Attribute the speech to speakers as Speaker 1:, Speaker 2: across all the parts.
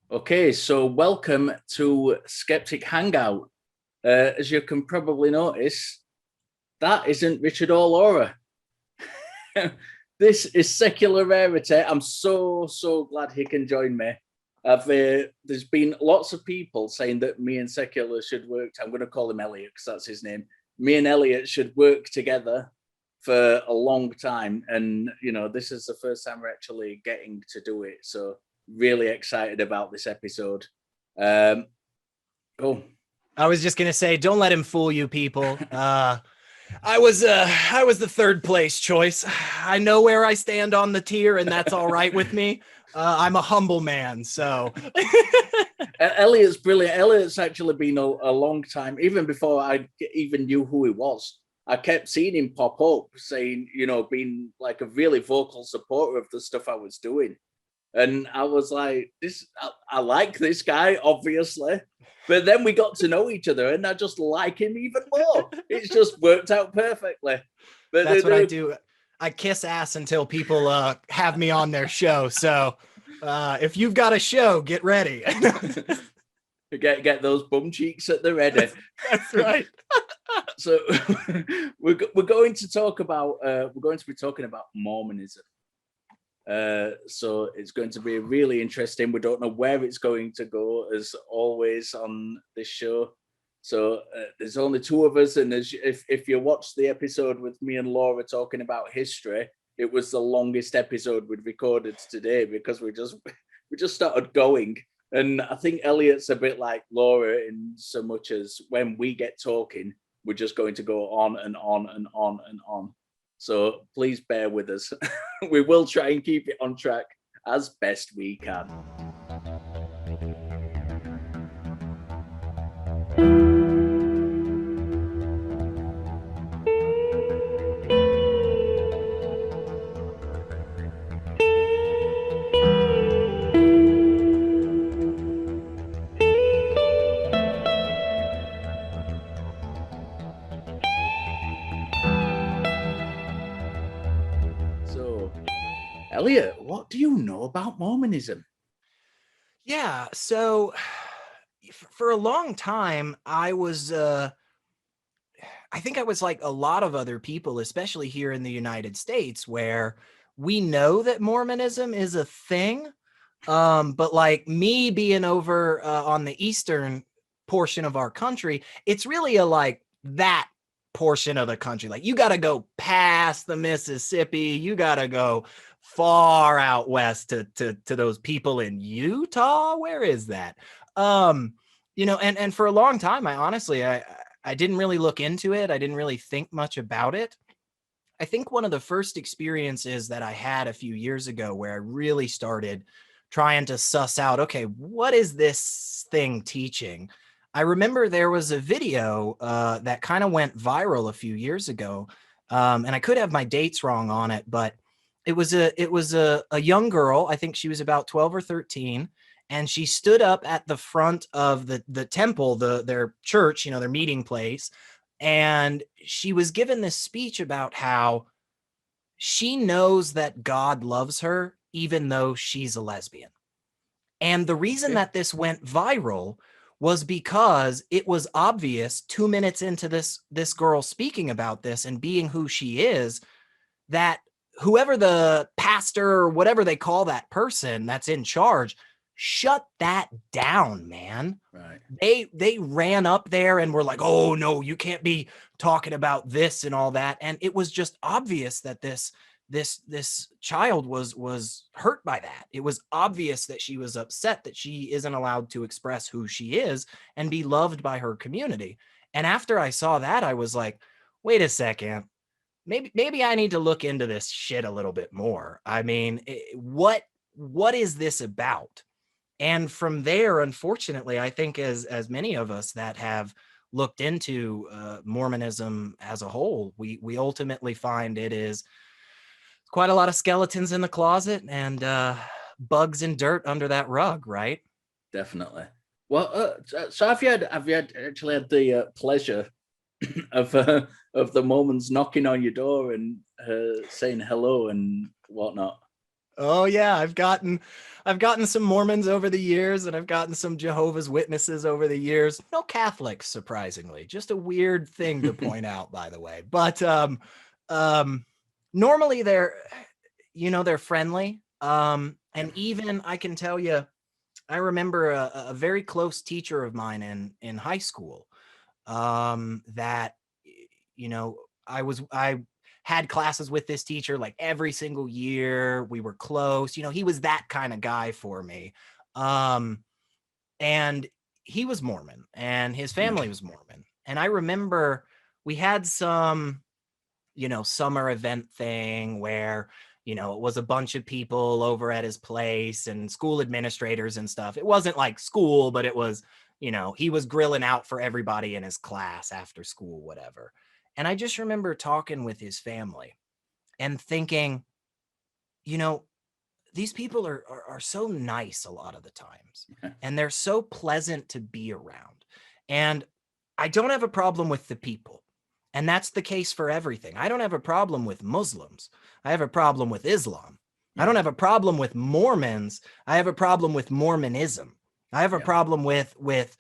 Speaker 1: Okay, so welcome to Skeptic Hangout. As you can probably notice, that isn't Richard or Laura. This is Secular Rarity. I'm so glad he can join me. There's been lots of people saying that me and Secular should work. I'm going to call him Elliot because that's his name. Me and Elliot should work together for a long time, and this is the first time we're actually getting to do it. So really excited about this episode. Cool.
Speaker 2: I was just gonna say, don't let him fool you, people. I was the third place choice. I know where I stand on the tier, and that's all right with me. I'm a humble man, so
Speaker 1: Elliot's brilliant. Elliot's actually been a long time, even before I even knew who he was. I kept seeing him pop up saying, being like a really vocal supporter of the stuff I was doing. And I was like, I like this guy, obviously. But then we got to know each other and I just like him even more. It's just worked out perfectly. But
Speaker 2: that's what I do. I kiss ass until people have me on their show. So if you've got a show, get ready.
Speaker 1: get those bum cheeks at the ready.
Speaker 2: That's right.
Speaker 1: So we're going to talk about we're going to be talking about Mormonism. So it's going to be really interesting. We don't know where it's going to go, as always on this show. So there's only two of us, and if you watch the episode with me and Laura talking about history, it was the longest episode we'd recorded today because we just started going. And I think Elliot's a bit like Laura in so much as when we get talking, we're just going to go on and on and on and on. So please bear with us. We will try and keep it on track as best we can. Elliot, what do you know about Mormonism?
Speaker 2: Yeah, so for a long time, I think I was like a lot of other people, especially here in the United States, where we know that Mormonism is a thing. But like me being over on the eastern portion of our country, it's really like that portion of the country. Like you got to go past the Mississippi. You got to go far out west to those people in Utah. Where is that? And for a long time, I didn't really look into it. I didn't really think much about it. I think one of the first experiences that I had a few years ago where I really started trying to suss out, okay, what is this thing teaching? I remember there was a video that kind of went viral a few years ago, and I could have my dates wrong on it, but it was a young girl. I think she was about 12 or 13, and she stood up at the front of the temple, their church, their meeting place, and she was given this speech about how she knows that God loves her even though she's a lesbian. And the reason that this went viral was because it was obvious 2 minutes into this girl speaking about this and being who she is, that whoever the pastor or whatever they call that person that's in charge, shut that down, man.
Speaker 1: Right.
Speaker 2: They ran up there and were like, oh no, you can't be talking about this and all that. And it was just obvious that this child was hurt by that. It was obvious that she was upset that she isn't allowed to express who she is and be loved by her community. And after I saw that, I was like, wait a second, maybe I need to look into this shit a little bit more. I mean, what is this about? And from there, unfortunately, I think as many of us that have looked into Mormonism as a whole, we ultimately find it is quite a lot of skeletons in the closet and bugs and dirt under that rug, right?
Speaker 1: Definitely. Well, so have you actually had the pleasure of the Mormons knocking on your door and saying hello and whatnot?
Speaker 2: Oh yeah, I've gotten some Mormons over the years, and I've gotten some Jehovah's Witnesses over the years. No Catholics, surprisingly. Just a weird thing to point out, by the way. But normally they're friendly. And even I can tell you, I remember a very close teacher of mine in high school, that, I had classes with this teacher like every single year. We were close. He was that kind of guy for me. And he was Mormon, and his family was Mormon. And I remember we had some, summer event thing where, it was a bunch of people over at his place and school administrators and stuff. It wasn't like school, but it was, he was grilling out for everybody in his class after school, whatever. And I just remember talking with his family and thinking, these people are so nice a lot of the times, and they're so pleasant to be around. And I don't have a problem with the people. And that's the case for everything. I don't have a problem with Muslims. I have a problem with Islam. I don't have a problem with Mormons. I have a problem with Mormonism. I have a problem with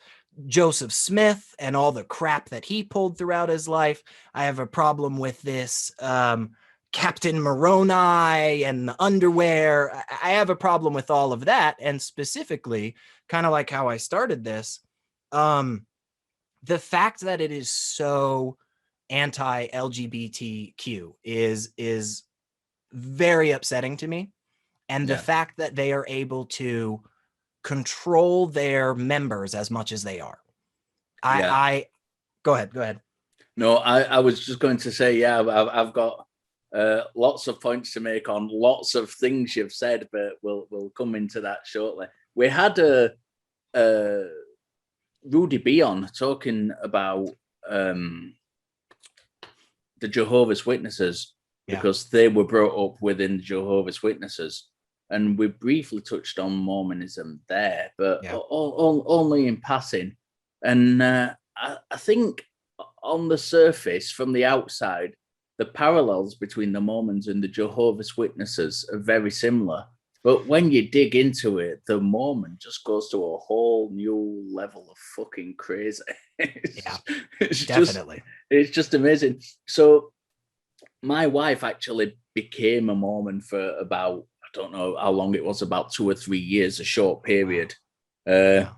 Speaker 2: Joseph Smith and all the crap that he pulled throughout his life. I have a problem with this Captain Moroni and the underwear. I have a problem with all of that. And specifically, kind of like how I started this, the fact that it is so anti-LGBTQ is very upsetting to me. And the fact that they are able to control their members as much as they are. I go ahead.
Speaker 1: No, I was just going to say, I've got lots of points to make on lots of things you've said, but we'll come into that shortly. We had Rudy B on talking about the Jehovah's Witnesses, because they were brought up within the Jehovah's Witnesses. And we briefly touched on Mormonism there, but only in passing. And I think on the surface, from the outside, the parallels between the Mormons and the Jehovah's Witnesses are very similar. But when you dig into it, the Mormon just goes to a whole new level of fucking crazy.
Speaker 2: Definitely.
Speaker 1: It's just amazing. So my wife actually became a Mormon for about, I don't know how long it was, about 2 or 3 years, a short period. And,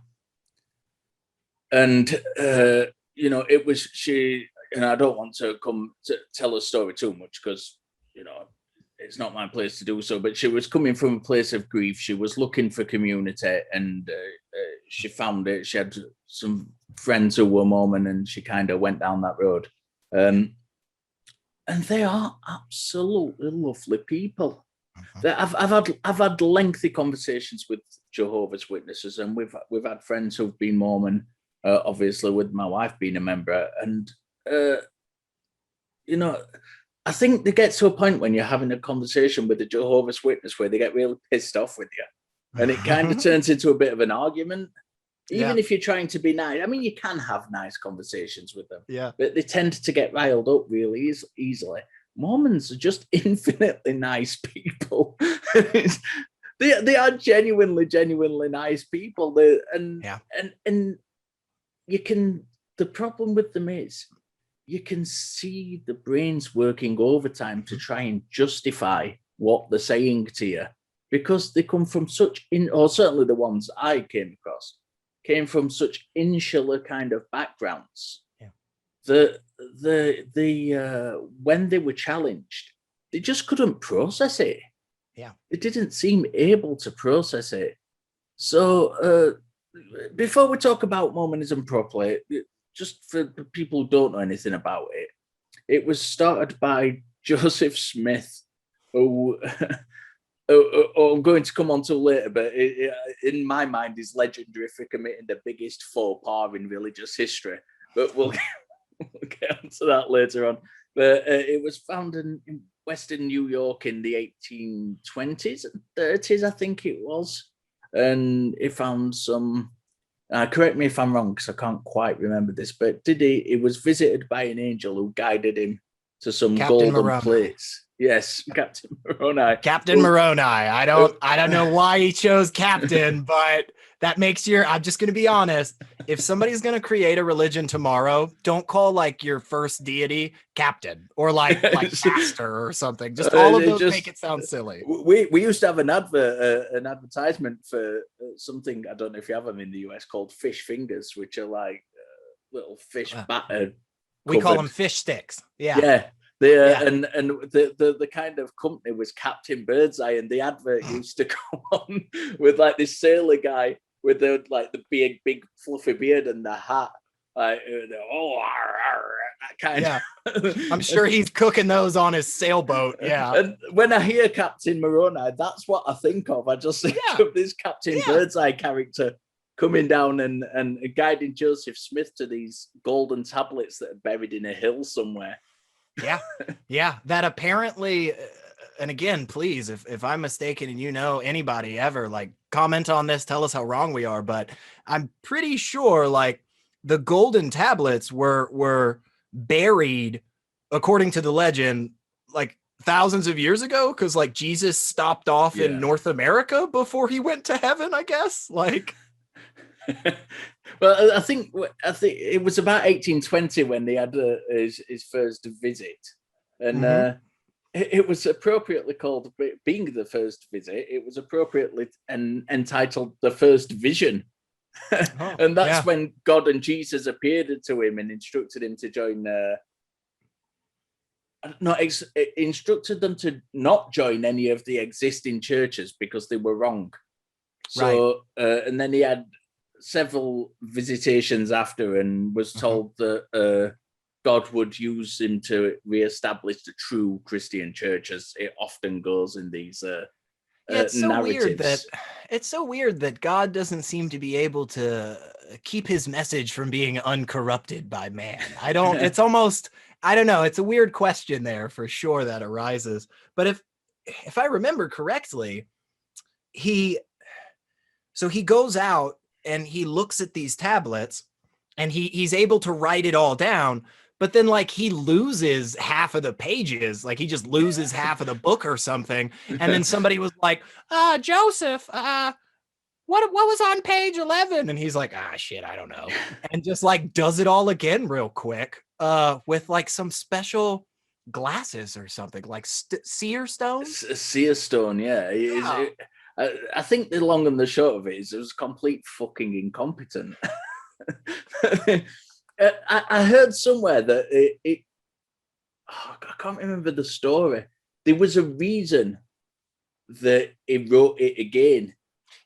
Speaker 1: it was she, and I don't want to come to tell a story too much because, it's not my place to do so, but she was coming from a place of grief. She was looking for community, and she found it. She had some friends who were Mormon, and she kind of went down that road. And they are absolutely lovely people. I've had lengthy conversations with Jehovah's Witnesses, and we've had friends who've been Mormon, obviously with my wife being a member, and I think they get to a point when you're having a conversation with a Jehovah's Witness where they get really pissed off with you, and it kind of turns into a bit of an argument. Even if you're trying to be nice, I mean, you can have nice conversations with them, but they tend to get riled up really easily. Mormons are just infinitely nice people. They are genuinely nice people. And you can. The problem with them is you can see the brains working overtime to try and justify what they're saying to you, because they come from such or certainly the ones I came across came from such insular kind of backgrounds. The when they were challenged, they just couldn't process it. They didn't seem able to process it. So before we talk about Mormonism properly, just for people who don't know anything about it, it was started by Joseph Smith, who I'm going to come on to later, but in my mind is legendary for committing the biggest faux pas in religious history. But we'll get onto that later on. But it was founded in Western New York in the 1820s and 30s, I think it was. And he found some, correct me if I'm wrong, because I can't quite remember this, but he was visited by an angel who guided him to some golden place. Yes, Captain Moroni.
Speaker 2: Captain Moroni. I don't know why he chose Captain, but that makes I'm just going to be honest. If somebody's going to create a religion tomorrow, don't call like your first deity Captain or like Master or something. Just all of those make it sound silly.
Speaker 1: We used to have an advertisement for something, I don't know if you have them in the US, called fish fingers, which are like little fish batter.
Speaker 2: We call them fish sticks. Yeah.
Speaker 1: Yeah. And the kind of company was Captain Birdseye, and the advert used to go on with like this sailor guy with the big fluffy beard and the hat, like kind of.
Speaker 2: I'm sure he's cooking those on his sailboat. Yeah.
Speaker 1: And when I hear Captain Moroni, that's what I think of. I just think of this Captain Birdseye character coming down and guiding Joseph Smith to these golden tablets that are buried in a hill somewhere. Yeah. That
Speaker 2: apparently, and again, please, if I'm mistaken and you know anybody ever, like comment on this, tell us how wrong we are. But I'm pretty sure like the golden tablets were buried, according to the legend, like thousands of years ago, because like Jesus stopped off in North America before he went to heaven, I guess. Like
Speaker 1: well, I think it was about 1820 when they had his first visit, and it was appropriately called, being the first visit, it was appropriately entitled The First Vision. And that's when God and Jesus appeared to him and instructed him to join instructed them to not join any of the existing churches because they were wrong. So and then he had several visitations after and was told that God would use him to reestablish the true Christian church, as it often goes in these
Speaker 2: it's so
Speaker 1: narratives.
Speaker 2: It's so weird that God doesn't seem to be able to keep his message from being uncorrupted by man. It's almost, I don't know. It's a weird question there for sure that arises. But if I remember correctly, he goes out and he looks at these tablets and he's able to write it all down, but then like he loses half of the pages, like he just loses half of the book or something. And then somebody was like, Joseph, what was on page 11? And he's like, shit, I don't know. And just like does it all again real quick with like some special glasses or something, like seer stone.
Speaker 1: Seer stone, yeah. I think the long and the short of it is it was complete fucking incompetent. I heard somewhere that I can't remember the story. There was a reason that he wrote it again.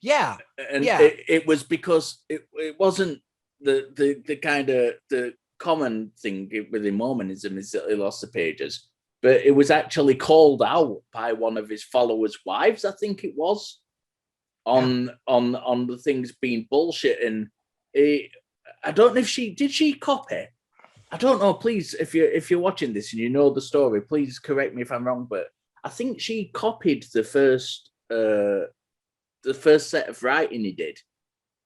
Speaker 2: Yeah.
Speaker 1: And it was because it wasn't the kind of the common thing within Mormonism is that he lost the pages, but it was actually called out by one of his followers' wives, I think it was, on the things being bullshit. And I don't know if she copy. I don't know. Please, if you're watching this and you know the story, please correct me if I'm wrong. But I think she copied the first set of writing he did,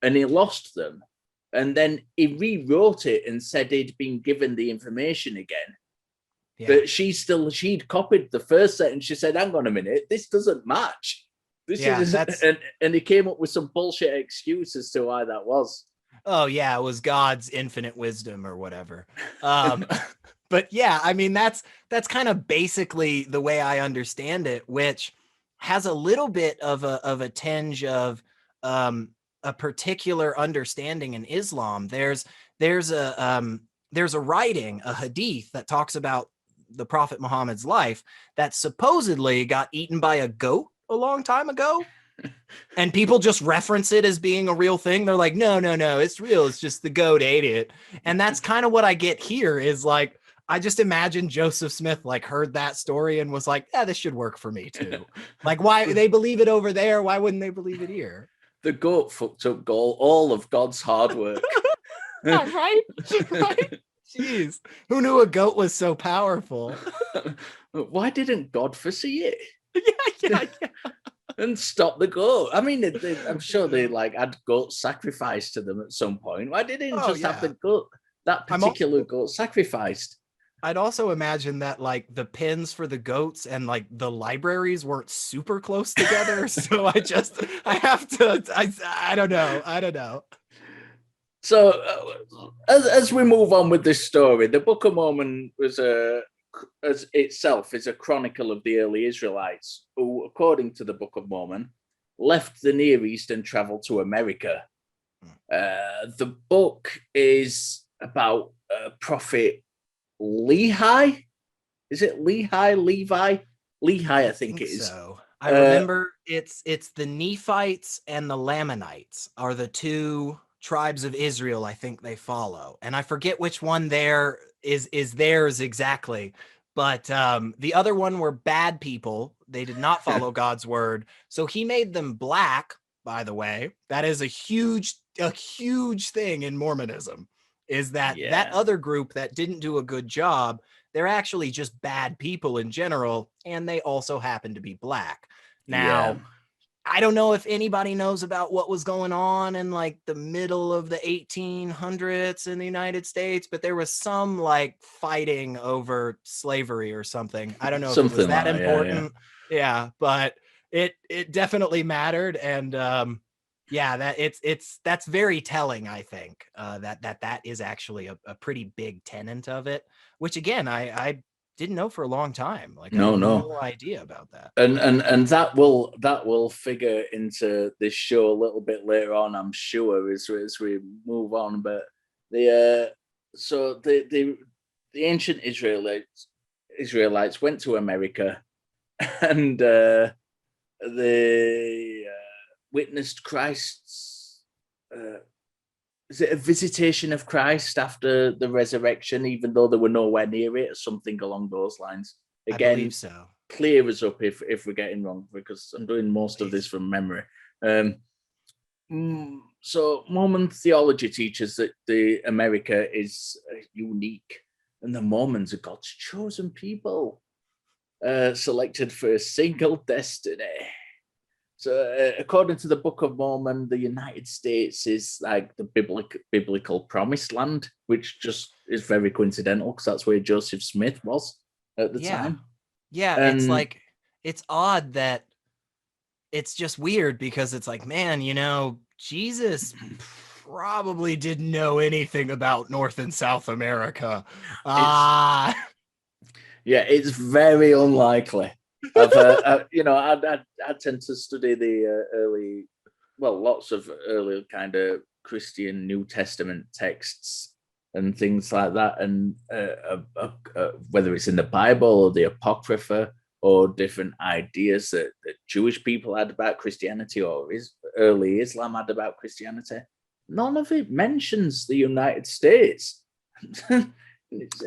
Speaker 1: and he lost them, and then he rewrote it and said he'd been given the information again. Yeah. But she'd copied the first set, and she said, "Hang on a minute, this doesn't match. And he came up with some bullshit excuse as to why that was."
Speaker 2: Oh yeah, it was God's infinite wisdom or whatever. But yeah, I mean that's kind of basically the way I understand it, which has a little bit of a tinge of a particular understanding in Islam. There's a writing, a hadith that talks about the Prophet Muhammad's life that supposedly got eaten by a goat a long time ago. And people just reference it as being a real thing. They're like, no, it's real. It's just the goat ate it. And that's kind of what I get here is like, I just imagine Joseph Smith like heard that story and was like, this should work for me too. Like, why they believe it over there? Why wouldn't they believe it here?
Speaker 1: The goat fucked up all of God's hard work.
Speaker 2: Right? Jeez. Who knew a goat was so powerful?
Speaker 1: Why didn't God foresee it?
Speaker 2: Yeah.
Speaker 1: And stop the goat. I mean, I'm sure they like had goat sacrificed to them at some point. Why didn't they just have the goat, that particular goat sacrificed?
Speaker 2: I'd also imagine that like the pens for the goats and like the libraries weren't super close together. So I don't know.
Speaker 1: So, as we move on with this story, the Book of Mormon as itself is a chronicle of the early Israelites who, according to the Book of Mormon, left the Near East and traveled to America. The book is about prophet Lehi. Is it Lehi? Levi? Lehi, I think it is.
Speaker 2: So I remember it's the Nephites and the Lamanites are the two tribes of Israel I think they follow, and I forget which one there is theirs exactly, but the other one were bad people. They did not follow God's word, so he made them black. By the way, that is a huge thing in Mormonism, is that that other group that didn't do a good job, they're actually just bad people in general, and they also happen to be black. Now, I don't know if anybody knows about what was going on in like the middle of the 1800s in the United States, but there was some like fighting over slavery or something. I don't know if it was that important. Yeah, but it definitely mattered, and that's very telling. I think that is actually a pretty big tenet of it, which again I didn't know for a long time. Like I had no idea about that.
Speaker 1: And that will figure into this show a little bit later on, I'm sure, as we move on. But the ancient Israelites went to America, and they witnessed Christ's. Is it a visitation of Christ after the resurrection, even though they were nowhere near it, or something along those lines? Again,
Speaker 2: I believe so.
Speaker 1: Clear us up if we're getting wrong, because I'm doing most of this from memory. So Mormon theology teaches that the America is unique, and the Mormons are God's chosen people, selected for a single destiny. So, according to the Book of Mormon, the United States is like the biblical promised land, which just is very coincidental because that's where Joseph Smith was at the time.
Speaker 2: Yeah, and it's like, it's odd that it's just weird because it's like, man, Jesus probably didn't know anything about North and South America.
Speaker 1: It's very unlikely. I tend to study the lots of early kind of Christian New Testament texts and things like that, and whether it's in the Bible or the Apocrypha or different ideas that Jewish people had about Christianity or early Islam had about Christianity, none of it mentions the United States.
Speaker 2: It's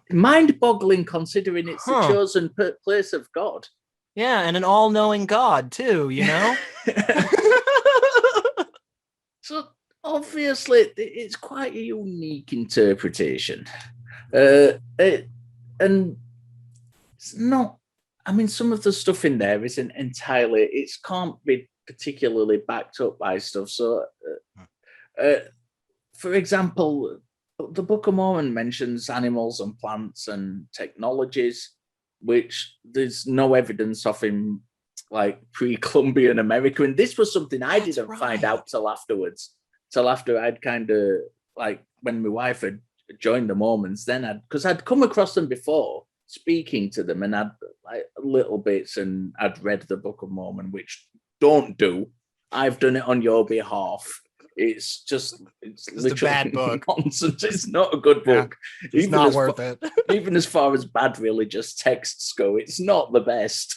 Speaker 1: mind-boggling considering it's the chosen place of God.
Speaker 2: Yeah, and an all-knowing God too,
Speaker 1: So obviously it's quite a unique interpretation, and it's not. I mean, some of the stuff in there isn't entirely. It can't be particularly backed up by stuff. So, for example, the Book of Mormon mentions animals and plants and technologies, which there's no evidence of in like pre-Columbian America. And this was something I didn't find out till afterwards, till after I'd kind of like when my wife had joined the Mormons, then because I'd come across them before speaking to them and I'd like little bits and I'd read the Book of Mormon, which don't do. I've done it on your behalf. It's just
Speaker 2: a bad book.
Speaker 1: Nonsense. It's not a good book.
Speaker 2: It's even not worth it.
Speaker 1: Even as far as bad religious texts go, it's not the best.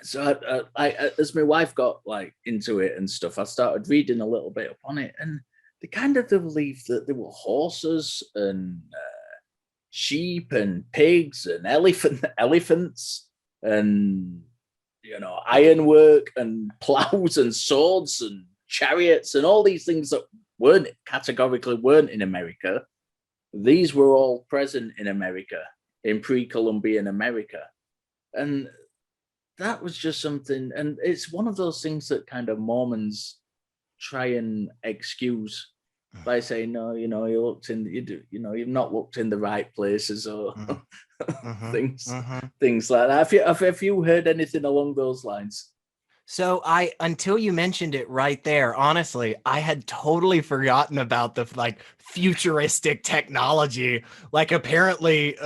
Speaker 1: So as my wife got like into it and stuff, I started reading a little bit upon it, and they kind of believed that there were horses and sheep and pigs and elephants and ironwork and plows and swords and chariots and all these things that weren't in America. These were all present in America, in pre-Columbian America. And that was just something, and it's one of those things that kind of Mormons try and excuse by saying, no, you know, you've not looked in the right places, or things like that. Have you heard anything along those lines?
Speaker 2: So until you mentioned it right there, honestly, I had totally forgotten about the like futuristic technology. Like apparently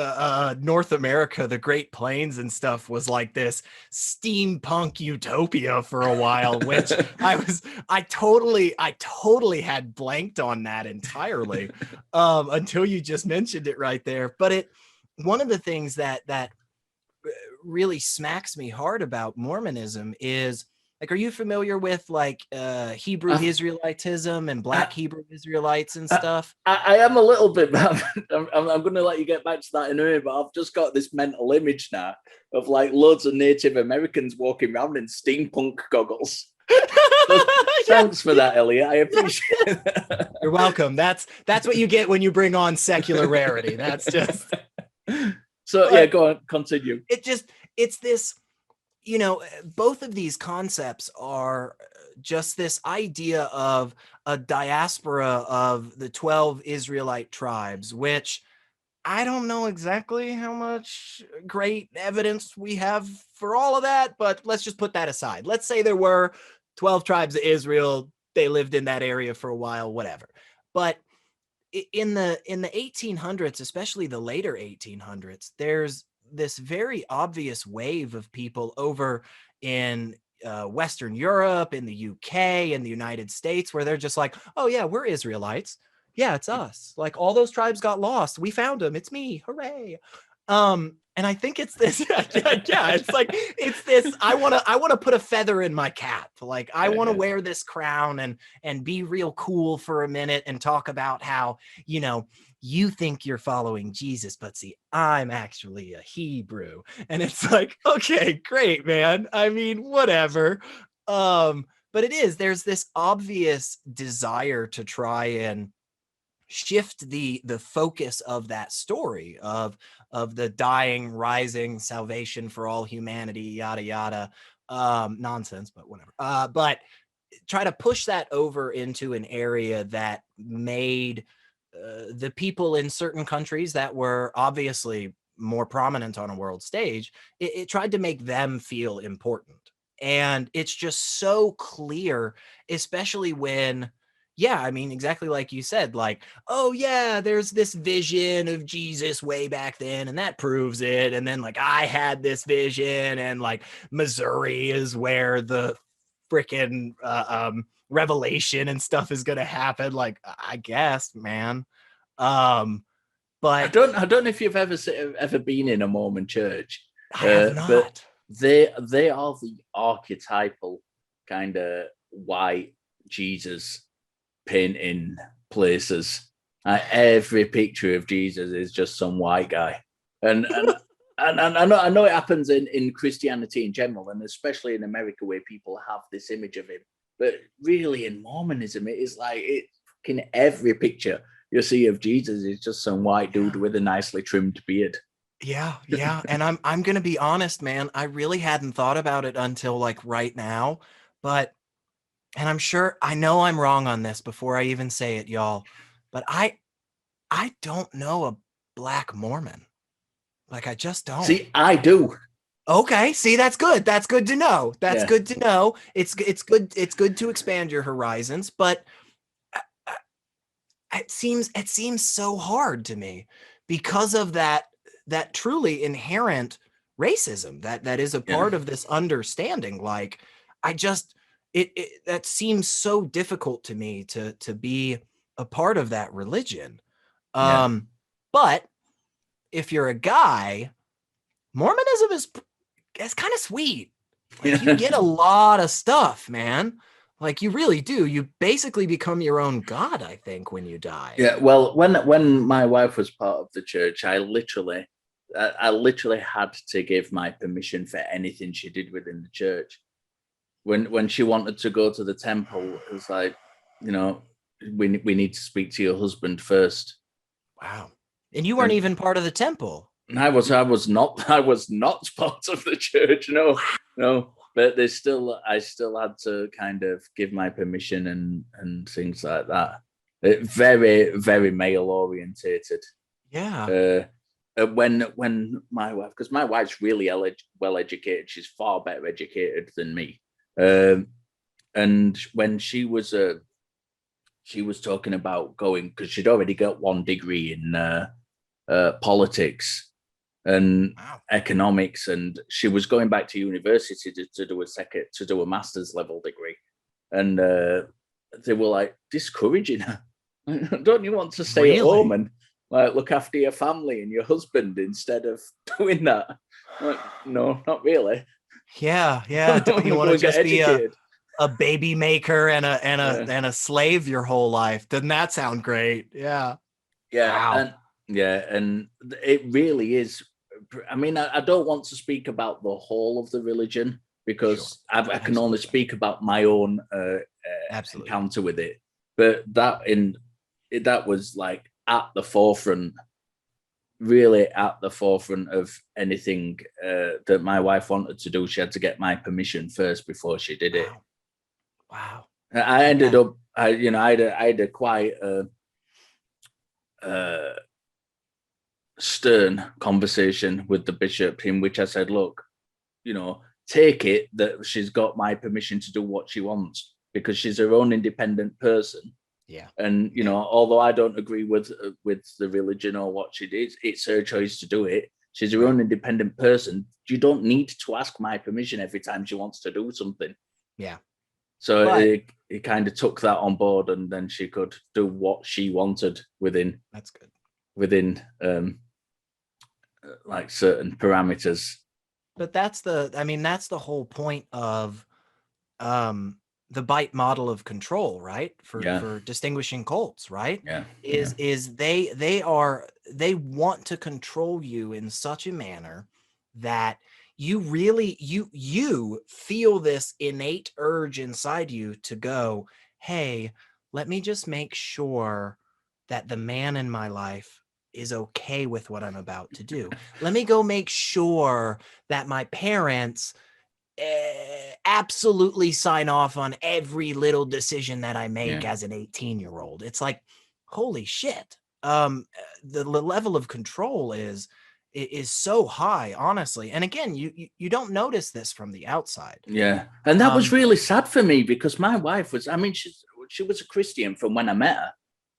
Speaker 2: North America, the Great Plains and stuff was like this steampunk utopia for a while, which I totally had blanked on that entirely until you just mentioned it right there. But one of the things that really smacks me hard about Mormonism is, like, are you familiar with like Hebrew Israelitism and Black Hebrew Israelites and stuff?
Speaker 1: I am a little bit, but I'm going to let you get back to that in a minute, but I've just got this mental image now of like loads of Native Americans walking around in steampunk goggles. Thanks for that, Elliot. I appreciate it.
Speaker 2: You're welcome. That's what you get when you bring on Secular Rarity. That's just...
Speaker 1: So yeah, go on, continue.
Speaker 2: It's this, you know, both of these concepts are just this idea of a diaspora of the 12 Israelite tribes, which I don't know exactly how much great evidence we have for all of that, but let's just put that aside. Let's say there were 12 tribes of Israel. They lived in that area for a while, whatever. But in the 1800s, especially the later 1800s, there's this very obvious wave of people over in Western Europe, in the UK, in the United States, where they're just like, oh yeah, we're Israelites. Yeah, it's us. Like all those tribes got lost. We found them. It's me. Hooray. And I think it's this, yeah, it's like, it's this, I want to put a feather in my cap. Like I want to wear this crown and be real cool for a minute and talk about how, you know, you think you're following Jesus, but see, I'm actually a Hebrew. And it's like, okay, great, man. I mean, whatever. But there's this obvious desire to try and shift the focus of that story of the dying, rising, salvation for all humanity, yada yada, nonsense, but whatever. But try to push that over into an area that made the people in certain countries that were obviously more prominent on a world stage, it tried to make them feel important. And it's just so clear, especially when, yeah, I mean, exactly like you said, like, oh yeah, there's this vision of Jesus way back then, and that proves it. And then like I had this vision, and like Missouri is where the freaking revelation and stuff is gonna happen. Like, I guess, man. But
Speaker 1: I don't know if you've ever been in a Mormon church.
Speaker 2: I have not.
Speaker 1: But they are the archetypal kind of white Jesus painting places. Every picture of Jesus is just some white guy, and I know it happens in Christianity in general, and especially in America, where people have this image of him. But really, in Mormonism, it is like in every picture you see of Jesus is just some white dude with a nicely trimmed beard.
Speaker 2: Yeah. And I'm gonna be honest, man. I really hadn't thought about it until like right now, but. And I'm sure, I know I'm wrong on this before I even say it, y'all, but I don't know a Black Mormon. Like, I just don't.
Speaker 1: See, I do.
Speaker 2: Okay, see, that's good. That's good to know. That's good to know. It's good. It's good to expand your horizons, but it seems so hard to me because of that truly inherent racism that is a part of this understanding. Like, I just. That seems so difficult to me to be a part of that religion. But if you're a guy, Mormonism is kind of sweet. Like, you get a lot of stuff, man. Like, you really do. You basically become your own god, I think, when you die.
Speaker 1: Yeah. Well, when my wife was part of the church, I literally had to give my permission for anything she did within the church. When she wanted to go to the temple, it was like, you know, we need to speak to your husband first.
Speaker 2: Wow. And you weren't even part of the temple.
Speaker 1: I was not part of the church. No. But I still had to kind of give my permission and things like that. Very, very male orientated.
Speaker 2: Yeah.
Speaker 1: When my wife, because my wife's really well educated, she's far better educated than me. And when she was talking about going, because she'd already got one degree in politics and economics, and she was going back to university to do a master's level degree, and they were like discouraging her. Don't you want to stay at home and like look after your family and your husband instead of doing that? Like, no, not really.
Speaker 2: Yeah. Don't you want to just be a baby maker and a slave your whole life? Doesn't that sound great? Yeah.
Speaker 1: Wow. And it really is. I mean, I don't want to speak about the whole of the religion because I can only speak about my own encounter with it. But that was like at the forefront, really at the forefront of anything that my wife wanted to do. She had to get my permission first before she did it.
Speaker 2: Wow.
Speaker 1: I ended up, I had a quite stern conversation with the bishop in which I said, look, take it that she's got my permission to do what she wants because she's her own independent person.
Speaker 2: Yeah.
Speaker 1: And, although I don't agree with the religion or what she did, it's her choice to do it. She's her own independent person. You don't need to ask my permission every time she wants to do something.
Speaker 2: Yeah.
Speaker 1: So it kind of took that on board, and then she could do what she wanted within.
Speaker 2: That's good.
Speaker 1: Within like certain parameters.
Speaker 2: But that's the whole point of the bite model of control, right? For distinguishing cults, right? Is they want to control you in such a manner that you really you feel this innate urge inside you to go, hey, let me just make sure that the man in my life is okay with what I'm about to do. Let me go make sure that my parents absolutely sign off on every little decision that I make as an 18-year-old. It's like, holy shit. The level of control is so high, honestly. And again, you don't notice this from the outside.
Speaker 1: Yeah. And that was really sad for me because my wife was, she was a Christian from when I met her,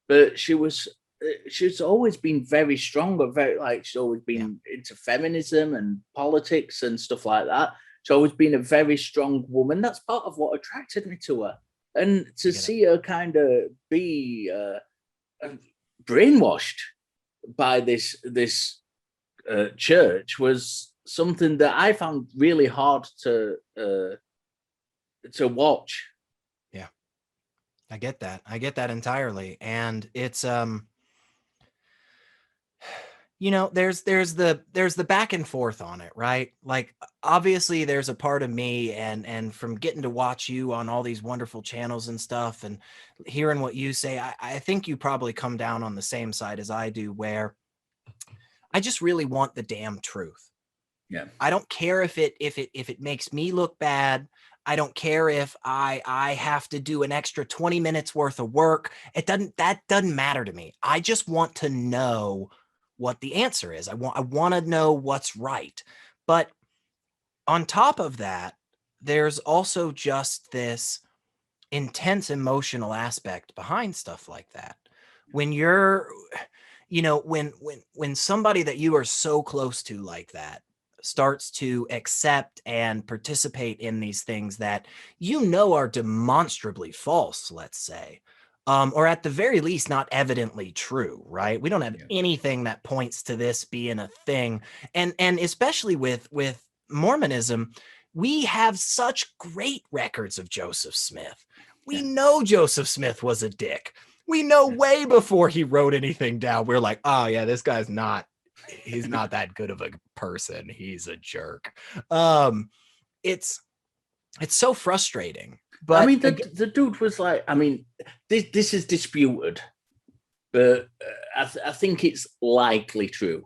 Speaker 1: but she's always been very strong, but she's always been into feminism and politics and stuff like that. She's always been a very strong woman. That's part of what attracted me to her. And to see her kind of be brainwashed by this church was something that I found really hard to watch.
Speaker 2: Yeah, I get that entirely, and it's there's the back and forth on it, right? Like, obviously there's a part of me and from getting to watch you on all these wonderful channels and stuff and hearing what you say, I think you probably come down on the same side as I do, where I just really want the damn truth.
Speaker 1: Yeah.
Speaker 2: I don't care if it makes me look bad. I don't care if I have to do an extra 20 minutes worth of work. That doesn't matter to me. I just want to know what the answer is. I want to know what's right. But on top of that, there's also just this intense emotional aspect behind stuff like that. When you're, when somebody that you are so close to like that starts to accept and participate in these things that are demonstrably false, let's say, or at the very least not evidently true, right? We don't have anything that points to this being a thing, and especially with Mormonism, we have such great records of Joseph Smith. We know Joseph Smith was a dick. We know way before he wrote anything down. We're like, oh yeah, this guy's he's not that good of a person. He's a jerk. It's so frustrating. But
Speaker 1: I mean, the dude was like, this is disputed, but I think it's likely true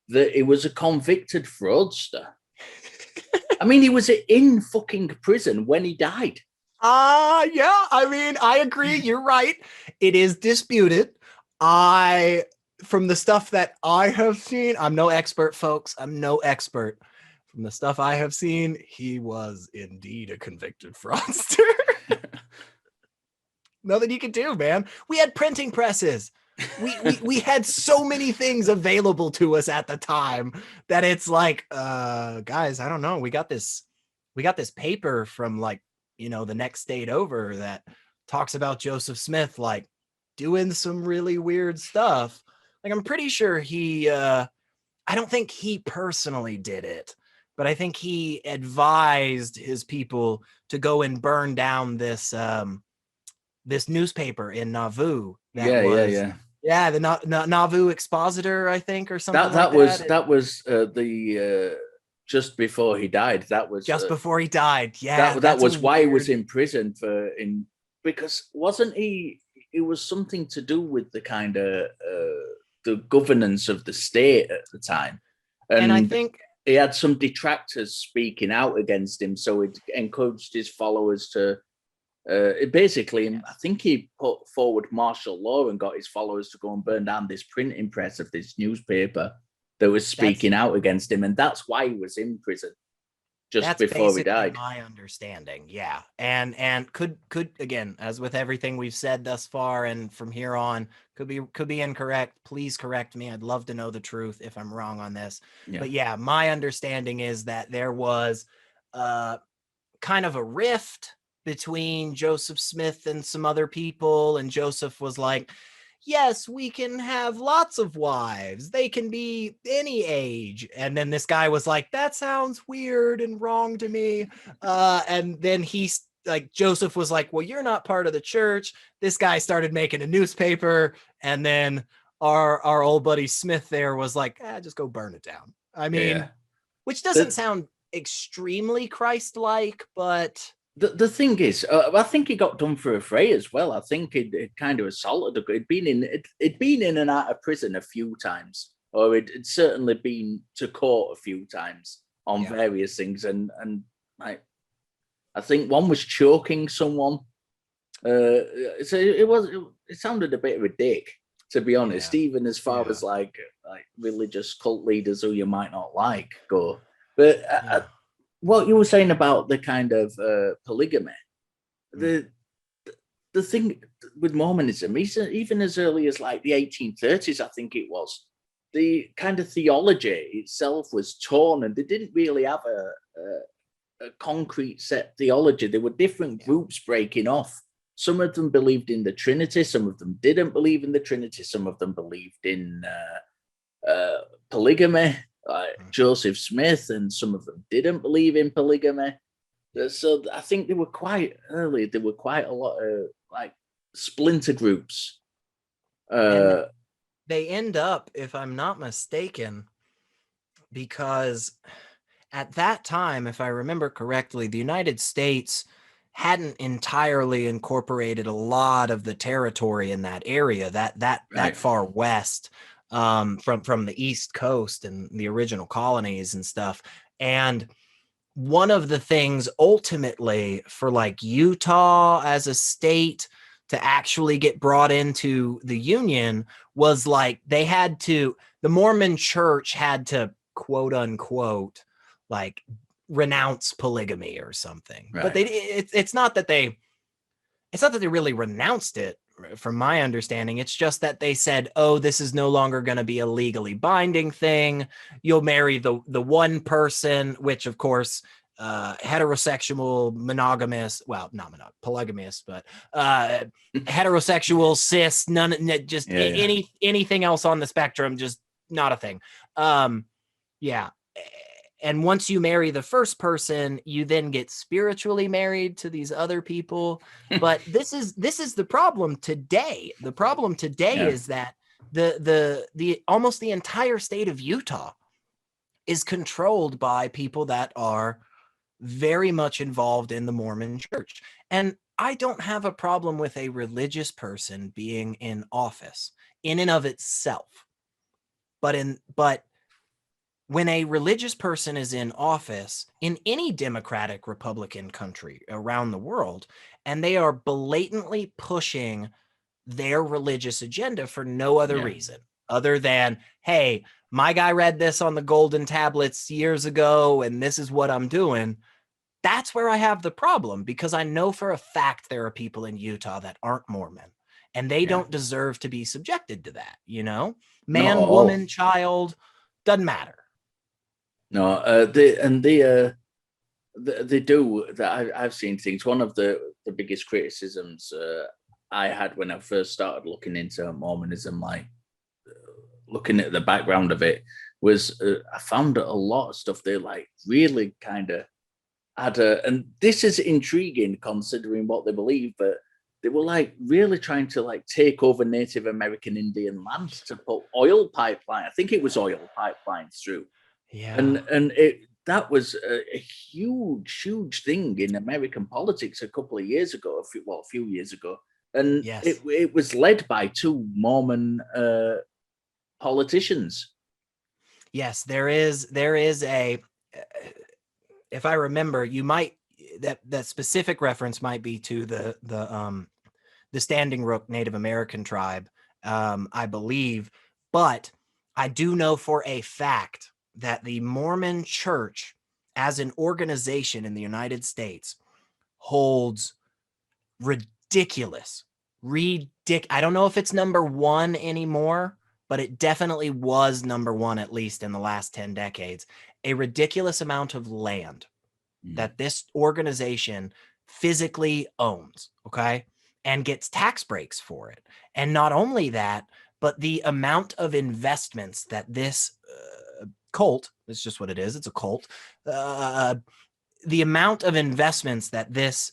Speaker 1: that he was a convicted fraudster. I mean, he was in fucking prison when he died.
Speaker 2: Yeah, I mean, I agree. You're right. It is disputed. From the stuff that I have seen, I'm no expert, folks. I'm no expert. From the stuff I have seen, he was indeed a convicted fraudster. Nothing you could do, man. We had printing presses. We had so many things available to us at the time that it's like, guys, I don't know. We got this paper from like, the next state over that talks about Joseph Smith like doing some really weird stuff. Like I'm pretty sure I don't think he personally did it, but I think he advised his people to go and burn down this newspaper in Nauvoo that was
Speaker 1: Yeah.
Speaker 2: yeah, the Nauvoo Expositor, I think, or something
Speaker 1: That
Speaker 2: like
Speaker 1: that
Speaker 2: that.
Speaker 1: was that was the just before he died. That was
Speaker 2: Just before he died. Yeah,
Speaker 1: that
Speaker 2: that's a
Speaker 1: was why he was
Speaker 2: weird.
Speaker 1: in prison because wasn't he? It was something to do with the kind of the governance of the state at the time,
Speaker 2: And I
Speaker 1: and
Speaker 2: think
Speaker 1: he had some detractors speaking out against him. So it encouraged his followers to. Basically, I think he put forward martial law and got his followers to go and burn down this printing press of this newspaper that was
Speaker 2: that's
Speaker 1: speaking out against him, and that's why he was in prison just
Speaker 2: that's
Speaker 1: before he
Speaker 2: basically
Speaker 1: died.
Speaker 2: my understanding. Yeah. And could again, as with everything we've said thus far and from here on, could be incorrect. Please correct me. I'd love to know the truth if I'm wrong on this.
Speaker 1: Yeah,
Speaker 2: But yeah, my understanding is that there was uh kind of a rift between Joseph Smith and some other people. And Joseph was like, yes, we can have lots of wives. They can be any age. And then this guy was like, that sounds weird and wrong to me. And then like, Joseph was like, well, you're not part of the church. This guy started making a newspaper. And then our old buddy Smith there was like, just go burn it down. I
Speaker 1: yeah.
Speaker 2: mean, which doesn't sound extremely Christ-like, but
Speaker 1: The thing is, I think he got done for a fray as well. I think it kind of assaulted. It'd been in and out of prison a few times, or it'd certainly been to court a few times on
Speaker 2: yeah.
Speaker 1: various things. And I think one was choking someone. So it sounded a bit of a dick, to be honest.
Speaker 2: Yeah.
Speaker 1: Even as far
Speaker 2: Yeah.
Speaker 1: as like religious cult leaders who you might not like go, but what you were saying about the kind of polygamy, the the thing with Mormonism, even as early as like the 1830s, I think it was, the kind of theology itself was torn, and they didn't really have a concrete set theology. There were different groups breaking off. Some of them believed in the Trinity, some of them didn't believe in the Trinity, some of them believed in polygamy, like Joseph Smith, and some of them didn't believe in polygamy. So I think they were quite early. There were quite a lot of like splinter groups.
Speaker 2: And they end up, if I'm not mistaken, because at that time, if I remember correctly, the United States hadn't entirely incorporated a lot of the territory in that area, that far west, from the East Coast and the original colonies and stuff. And one of the things ultimately for like Utah as a state to actually get brought into the Union was like the Mormon church had to, quote unquote, like renounce polygamy or something. But it's not that they really renounced it, from my understanding. It's just that they said, oh, this is no longer going to be a legally binding thing. You'll marry the one person, which of course, heterosexual, monogamous, well, not polygamous, but heterosexual, cis, anything else on the spectrum, just not a thing. Yeah. And once you marry the first person, you then get spiritually married to these other people. But this is the problem today. The problem today is that the almost the entire state of Utah is controlled by people that are very much involved in the Mormon church. And I don't have a problem with a religious person being in office in and of itself. But when a religious person is in office in any democratic Republican country around the world, and they are blatantly pushing their religious agenda for no other reason other than, hey, my guy read this on the golden tablets years ago, and this is what I'm doing. That's where I have the problem, because I know for a fact there are people in Utah that aren't Mormon, and they don't deserve to be subjected to that, you know? Man, woman, child, doesn't matter.
Speaker 1: No, they do that. I've seen things. One of the biggest criticisms I had when I first started looking into Mormonism, like looking at the background of it, was I found a lot of stuff they like really kind of had and this is intriguing considering what they believe, but they were like really trying to like take over Native American Indian land to put oil pipeline. I think it was oil pipelines through. And that was a huge thing in American politics a couple of years ago, a few years ago. And it was led by two Mormon politicians.
Speaker 2: Yes, there is a, if I remember, you might, that specific reference might be to the Standing Rook Native American tribe, I believe, but I do know for a fact that the Mormon Church as an organization in the United States holds ridiculous. I don't know if it's number one anymore, but it definitely was number one, at least in the last 10 decades, a ridiculous amount of land that this organization physically owns, okay, and gets tax breaks for it. And not only that, but the amount of investments that this cult, it's just what it is, it's a cult, the amount of investments that this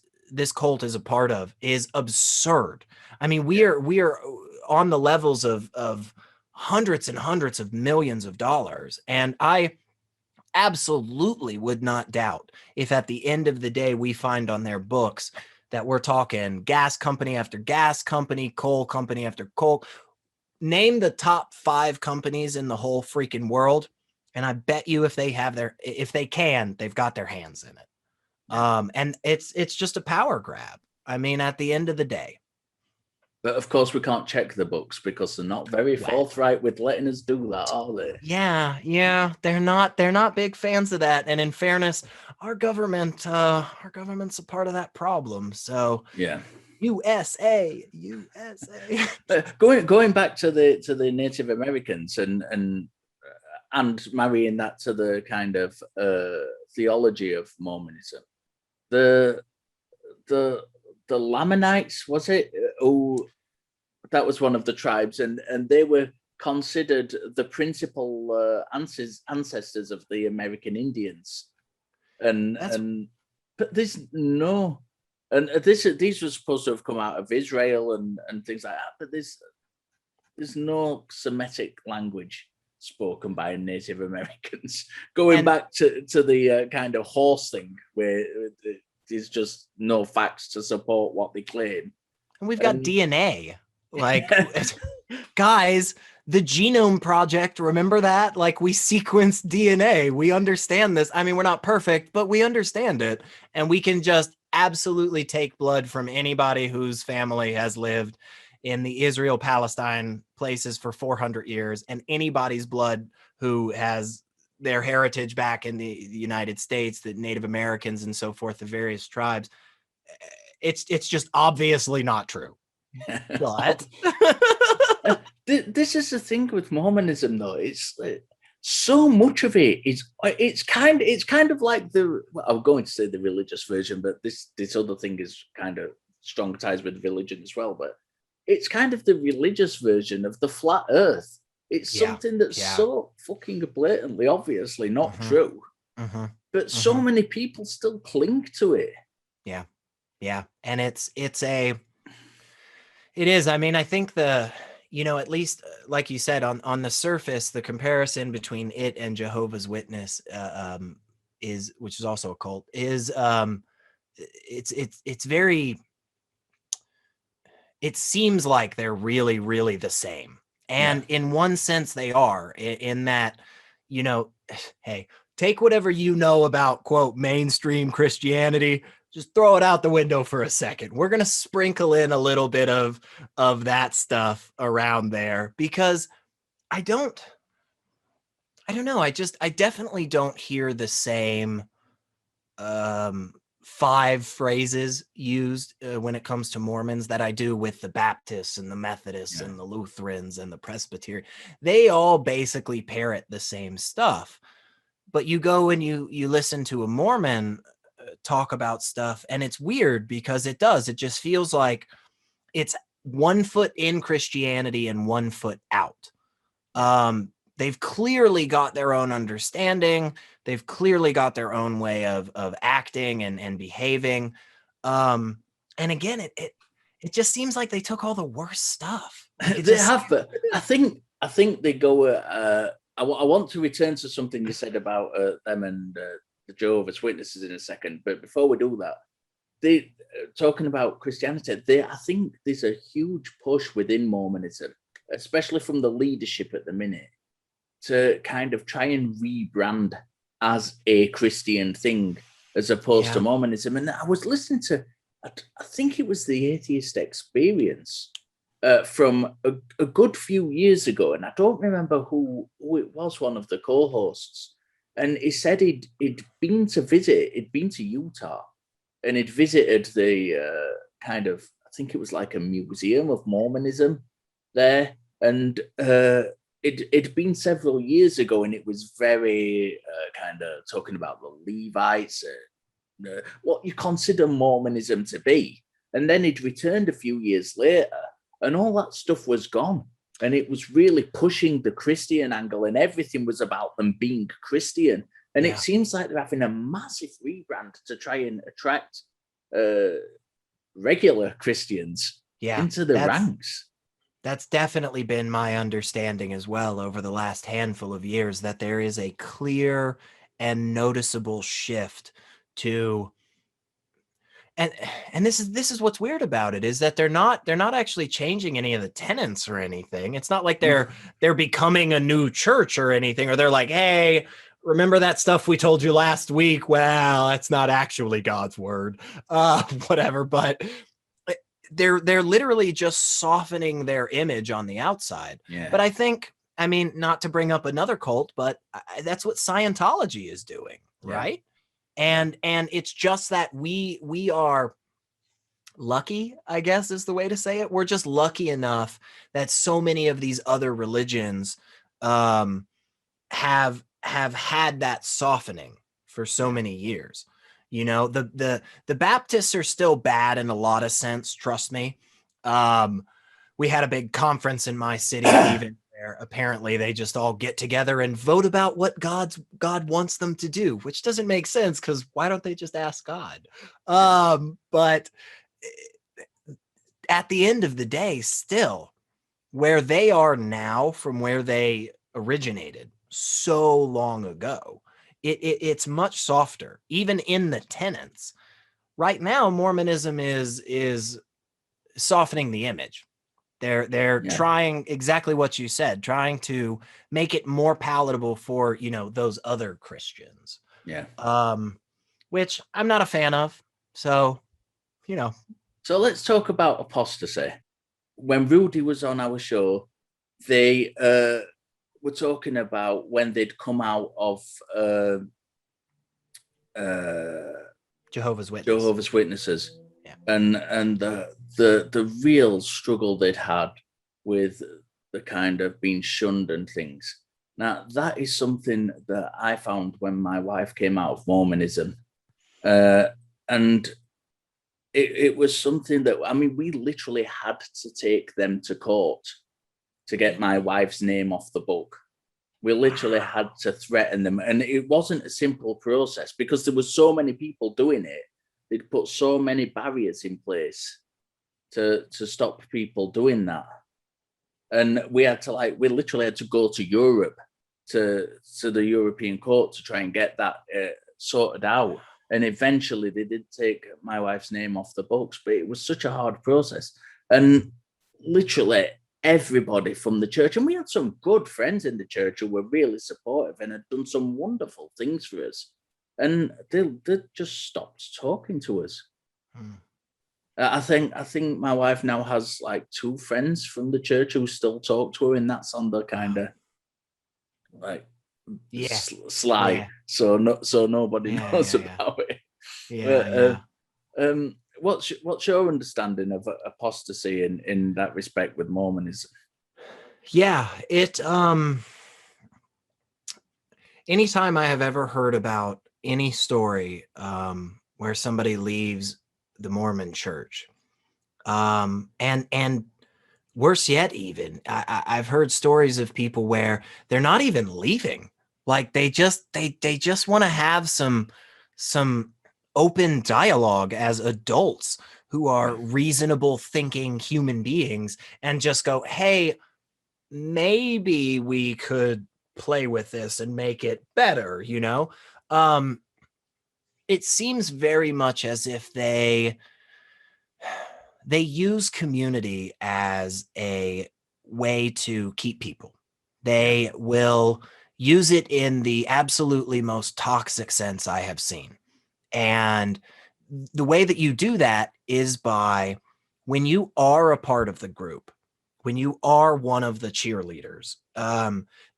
Speaker 2: cult is a part of is absurd. I mean, we are on the levels of hundreds and hundreds of millions of dollars. And I absolutely would not doubt if at the end of the day we find on their books that we're talking gas company after gas company, coal company after coal. Name the top 5 companies in the whole freaking world, and I bet you if they can, they've got their hands in it. And it's just a power grab. I mean, at the end of the day.
Speaker 1: But of course, we can't check the books because they're not very forthright with letting us do that, are they?
Speaker 2: Yeah, they're not big fans of that. And in fairness, our government's a part of that problem. So
Speaker 1: yeah,
Speaker 2: USA.
Speaker 1: Going back to the Native Americans and marrying that to the kind of theology of Mormonism, the Lamanites, was it? That was one of the tribes, and they were considered the principal ancestors of the American Indians. But there's no, and these were supposed to have come out of Israel and things like that, but there's no Semitic language spoken by Native Americans. Going back to the kind of horse thing where there's just no facts to support what they claim.
Speaker 2: And we've got DNA. Like, guys, the Genome Project, remember that? Like, we sequenced DNA. We understand this. I mean, we're not perfect, but we understand it. And we can just absolutely take blood from anybody whose family has lived in the Israel-Palestine places for 400 years, and anybody's blood who has their heritage back in the United States, the Native Americans and so forth, the various tribes. It's just obviously not true. But
Speaker 1: this is the thing with Mormonism, though. It's so much of it is it's kind of like I'm going to say the religious version, but this other thing is kind of strong ties with religion as well. But it's kind of the religious version of the flat Earth. It's something that's so fucking blatantly, obviously not true, but so many people still cling to it.
Speaker 2: Yeah, and it is. I mean, I think at least like you said, on the surface, the comparison between it and Jehovah's Witness which is also a cult, is it's very, it seems like they're really, really the same. And in one sense they are, in that, you know, hey, take whatever you know about, quote, mainstream Christianity, just throw it out the window for a second. We're going to sprinkle in a little bit of that stuff around there, because I don't know. I definitely don't hear the same 5 phrases used when it comes to Mormons that I do with the Baptists and the Methodists and the Lutherans and the Presbyterian. They all basically parrot the same stuff. But you go and you listen to a Mormon talk about stuff, and it's weird because it just feels like it's 1 foot in Christianity and 1 foot out. They've clearly got their own understanding. They've clearly got their own way of acting and behaving. And again, it just seems like they took all the worst stuff. Like
Speaker 1: they have, but I think they go. I want to return to something you said about them and the Jehovah's Witnesses in a second. But before we do that, they talking about Christianity. I think there's a huge push within Mormonism, especially from the leadership at the minute, to kind of try and rebrand as a Christian thing as opposed to Mormonism. And I was listening to, I think it was the Atheist Experience from a good few years ago, and I don't remember who it was, one of the co-hosts, and he said he'd been to Utah, and he'd visited the kind of, I think it was like a museum of Mormonism there, and it'd been several years ago, and it was very kind of talking about the Levites, what you consider Mormonism to be. And then he'd returned a few years later, and all that stuff was gone. And it was really pushing the Christian angle, and everything was about them being Christian. And it seems like they're having a massive rebrand to try and attract regular Christians into the ranks.
Speaker 2: That's definitely been my understanding as well over the last handful of years, that there is a clear and noticeable shift to, and this is what's weird about it, is that they're not actually changing any of the tenets or anything. It's not like they're becoming a new church or anything, or they're like, hey, remember that stuff we told you last week? Well, that's not actually God's word, whatever. But they're literally just softening their image on the outside. But I think, I mean, not to bring up another cult, but that's what Scientology is doing, right? And it's just that we are lucky, I guess is the way to say it. We're just lucky enough that so many of these other religions have had that softening for so many years. You know, the Baptists are still bad in a lot of sense. Trust me. We had a big conference in my city, even where apparently they just all get together and vote about what God wants them to do, which doesn't make sense, because why don't they just ask God? But at the end of the day, still, where they are now from where they originated so long ago, it's much softer, even in the tenets. Right now, Mormonism is softening the image. They're trying exactly what you said, trying to make it more palatable for, you know, those other Christians. Which I'm not a fan of. So, you know.
Speaker 1: So let's talk about apostasy. When Rudy was on our show, they were talking about when they'd come out of
Speaker 2: Jehovah's
Speaker 1: Witnesses, and the real struggle they'd had with the kind of being shunned and things. Now, that is something that I found when my wife came out of Mormonism, and it was something that, I mean, we literally had to take them to court to get my wife's name off the book. We literally had to threaten them, and it wasn't a simple process because there were so many people doing it. They'd put so many barriers in place to stop people doing that, and we literally had to go to Europe, to the European court, to try and get that sorted out. And eventually they did take my wife's name off the books, but it was such a hard process. And literally everybody from the church. And we had some good friends in the church who were really supportive and had done some wonderful things for us. And they just stopped talking to us. I think my wife now has like 2 friends from the church who still talk to her, and that's on the kind of like sly. So nobody knows about it. What's your understanding of apostasy in that respect with Mormonism?
Speaker 2: Yeah, it anytime I have ever heard about any story where somebody leaves the Mormon church, and worse yet, even I've heard stories of people where they're not even leaving, like they just want to have some open dialogue as adults who are reasonable thinking human beings, and just go, hey, maybe we could play with this and make it better, you know? It seems very much as if they use community as a way to keep people. They will use it in the absolutely most toxic sense I have seen. And the way that you do that is by, when you are a part of the group, when you are one of the cheerleaders,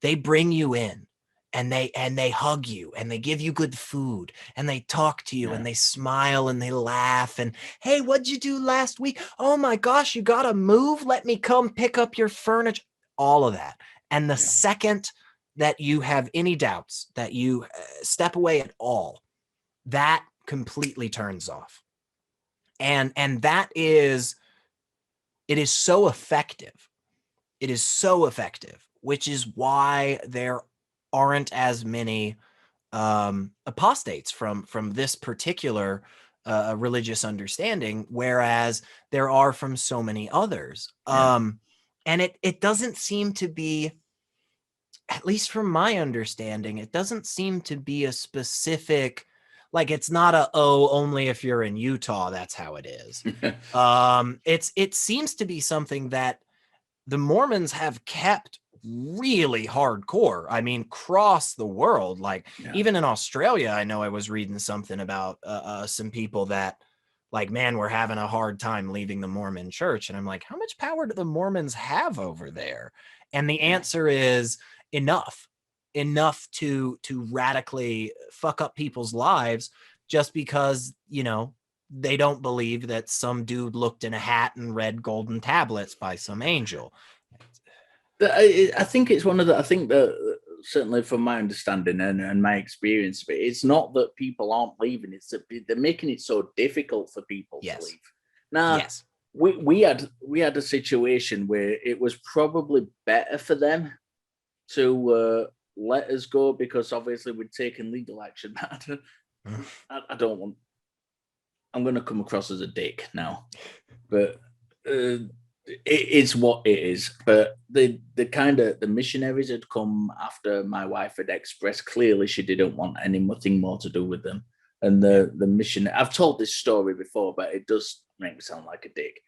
Speaker 2: they bring you in and they hug you and they give you good food and they talk to you and they smile and they laugh and, hey, what'd you do last week? Oh my gosh, you got to move. Let me come pick up your furniture. All of that. And the second that you have any doubts, that you step away at all, that completely turns off. And that is, it is so effective. It is so effective, which is why there aren't as many apostates from this particular religious understanding, whereas there are from so many others. And it doesn't seem to be, at least from my understanding, it doesn't seem to be a specific, like, it's not only if you're in Utah, that's how it is. It seems to be something that the Mormons have kept really hardcore. I mean, across the world, like even in Australia, I know I was reading something about some people that, like, man, we're having a hard time leaving the Mormon church. And I'm like, how much power do the Mormons have over there? And the answer is enough to radically fuck up people's lives, just because, you know, they don't believe that some dude looked in a hat and read golden tablets by some angel.
Speaker 1: I think it's one of the, I think that certainly from my understanding and my experience of it, it's not that people aren't leaving, it's that they're making it so difficult for people to leave. Now, we had a situation where it was probably better for them to let us go, because obviously we'd taken legal action. I don't want, I'm going to come across as a dick now, but it is what it is. But the missionaries had come after my wife had expressed clearly she didn't want anything more to do with them. And the mission, I've told this story before, but it does make me sound like a dick.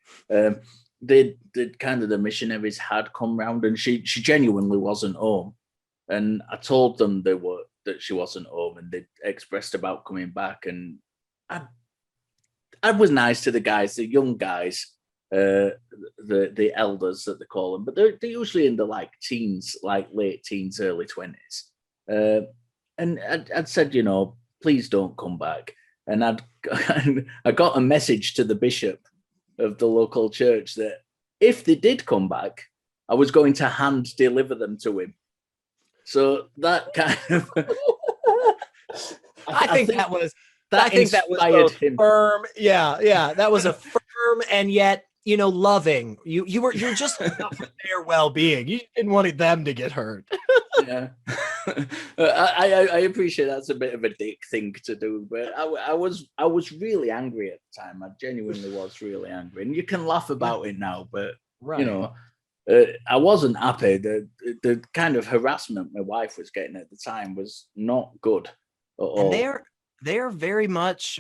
Speaker 1: The missionaries had come round, and she genuinely wasn't home. And I told them that she wasn't home, and they expressed about coming back. And I was nice to the guys, the young guys, the elders that they call them, but they're usually in the like teens, like late teens, early 20s. And I'd said, you know, please don't come back. And I got a message to the bishop of the local church that if they did come back, I was going to hand deliver them to him. So that kind of,
Speaker 2: I think that was both
Speaker 1: him.
Speaker 2: Firm. Yeah. That was a firm and yet, you know, loving. You're just about for their well-being. You didn't want them to get hurt.
Speaker 1: Yeah. I appreciate that's a bit of a dick thing to do, but I was really angry at the time. I genuinely was really angry, and you can laugh about it now, but you know, I wasn't happy. The kind of harassment my wife was getting at the time was not good at all.
Speaker 2: And they're very much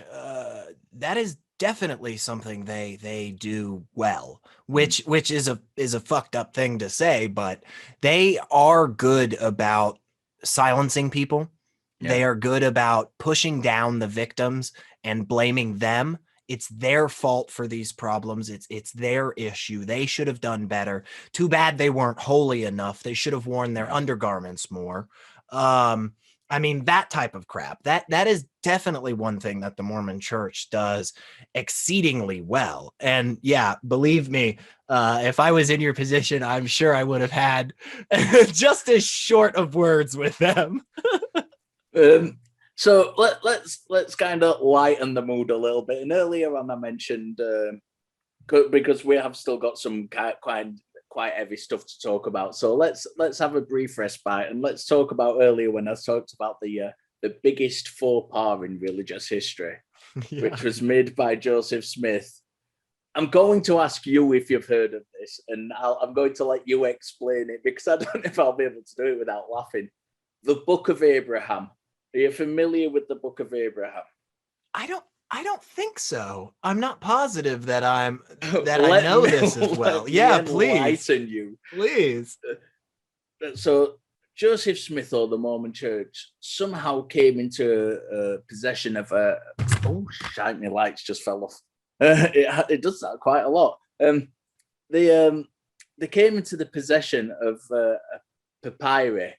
Speaker 2: that is definitely something they do well, which is a fucked up thing to say, but they are good about silencing people.
Speaker 1: Yeah.
Speaker 2: They are good about pushing down the victims and blaming them. It's their fault for these problems. It's their issue. They should have done better. Too bad they weren't holy enough. They should have worn their undergarments more. I mean, that type of crap. That is definitely one thing that the Mormon Church does exceedingly well. And yeah, believe me, if I was in your position, I'm sure I would have had just as short of words with them.
Speaker 1: So let's kind of lighten the mood a little bit. And earlier on, I mentioned because we have still got some quite heavy stuff to talk about. So let's have a brief respite and let's talk about earlier when I talked about the biggest faux pas in religious history, which was made by Joseph Smith. I'm going to ask you if you've heard of this, and I'm going to let you explain it because I don't know if I'll be able to do it without laughing. The Book of Abraham. Are you familiar with the Book of Abraham?
Speaker 2: I don't think so. I'm not positive that I know this as well. Yeah, please.
Speaker 1: Enlighten you.
Speaker 2: Please.
Speaker 1: So Joseph Smith or the Mormon Church somehow came into possession of a. Oh, shiny lights just fell off. It does that quite a lot. They came into the possession of a papyrus,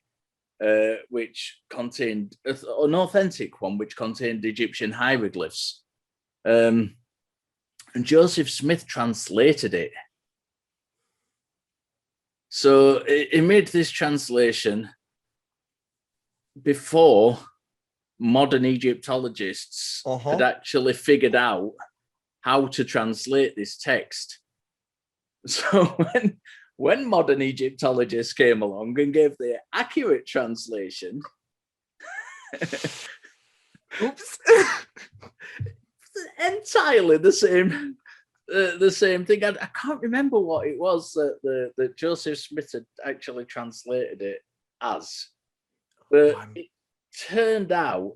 Speaker 1: which contained an authentic one, which contained Egyptian hieroglyphs. And Joseph Smith translated it. So he made this translation before modern Egyptologists had actually figured out how to translate this text. So when modern Egyptologists came along and gave the accurate translation, oops, entirely the same thing. I can't remember what it was that Joseph Smith had actually translated it as, but it turned out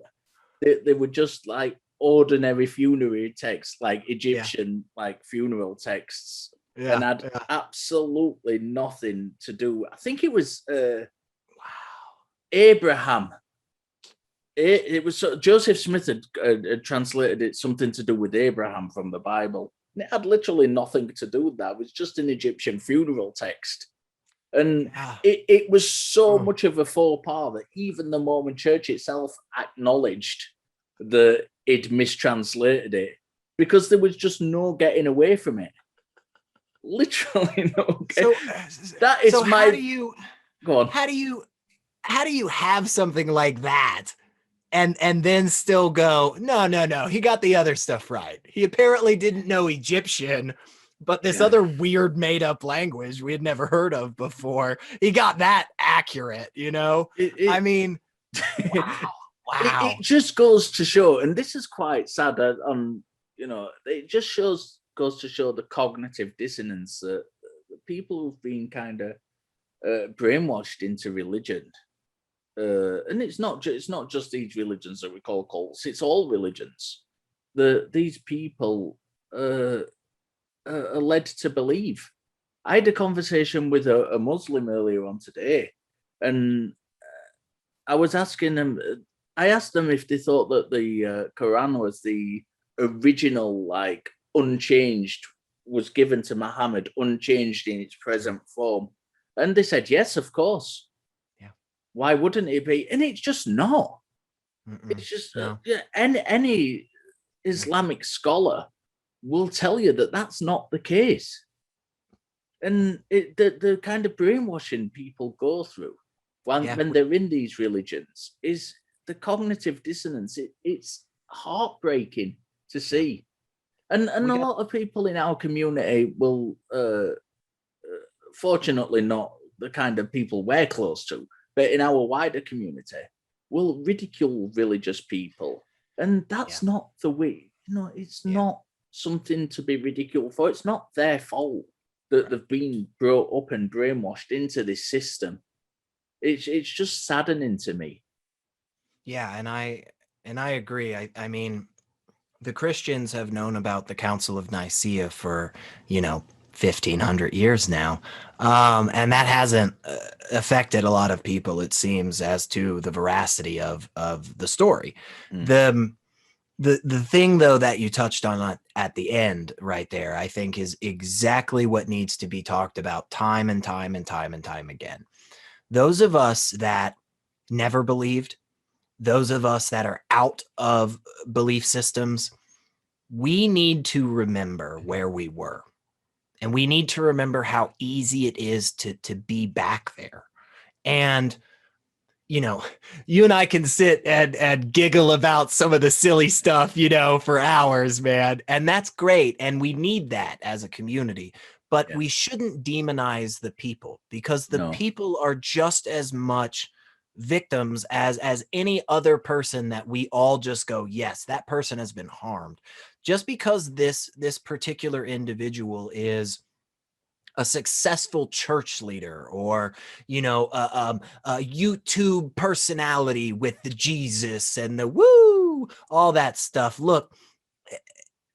Speaker 1: that they were just like ordinary funerary texts, like Egyptian like funeral texts. And had absolutely nothing to do. I think it was Abraham. It was Joseph Smith had translated it something to do with Abraham from the Bible. And it had literally nothing to do with that. It was just an Egyptian funeral text. And it was so much of a faux pas that even the Mormon Church itself acknowledged that it mistranslated it because there was just no getting away from it. Literally no.
Speaker 2: So
Speaker 1: that is
Speaker 2: so
Speaker 1: my.
Speaker 2: How do you
Speaker 1: go on?
Speaker 2: How do you have something like that and then still go, no, he got the other stuff right. He apparently didn't know Egyptian, but this other weird made up language we had never heard of before, he got that accurate, you know? I mean, wow.
Speaker 1: It just goes to show, and this is quite sad. It just goes to show the cognitive dissonance that people who've been kind of brainwashed into religion, and it's not just these religions that we call cults. It's all religions. These people are led to believe. I had a conversation with a Muslim earlier on today, and I was asking them. I asked them if they thought that the Quran was the original, like, unchanged, was given to Muhammad unchanged in its present form, and they said yes, of course.
Speaker 2: Yeah,
Speaker 1: why wouldn't it be? And it's just not. It's just any Islamic scholar will tell you that that's not the case. And the kind of brainwashing people go through when they're in these religions is the cognitive dissonance. It's heartbreaking to see. And a lot of people in our community will, fortunately not the kind of people we're close to, but in our wider community, will ridicule religious people. And that's not the way, it's not something to be ridiculed for. It's not their fault that they've been brought up and brainwashed into this system. It's just saddening to me.
Speaker 2: Yeah, and I agree. I mean, the Christians have known about the Council of Nicaea for, 1,500 years now. And that hasn't affected a lot of people, it seems, as to the veracity of the story. The thing, though, that you touched on at the end right there, I think is exactly what needs to be talked about time and time and time and time again. Those of us that never believed, those of us that are out of belief systems, we need to remember where we were. And we need to remember how easy it is to be back there. And, you and I can sit and giggle about some of the silly stuff, for hours, man. And that's great. And we need that as a community. But we shouldn't demonize the people, because the people are just as much victims as any other person that we all just go, yes, that person has been harmed. Just because this particular individual is a successful church leader, or a YouTube personality with the Jesus and the woo, all that stuff. Look,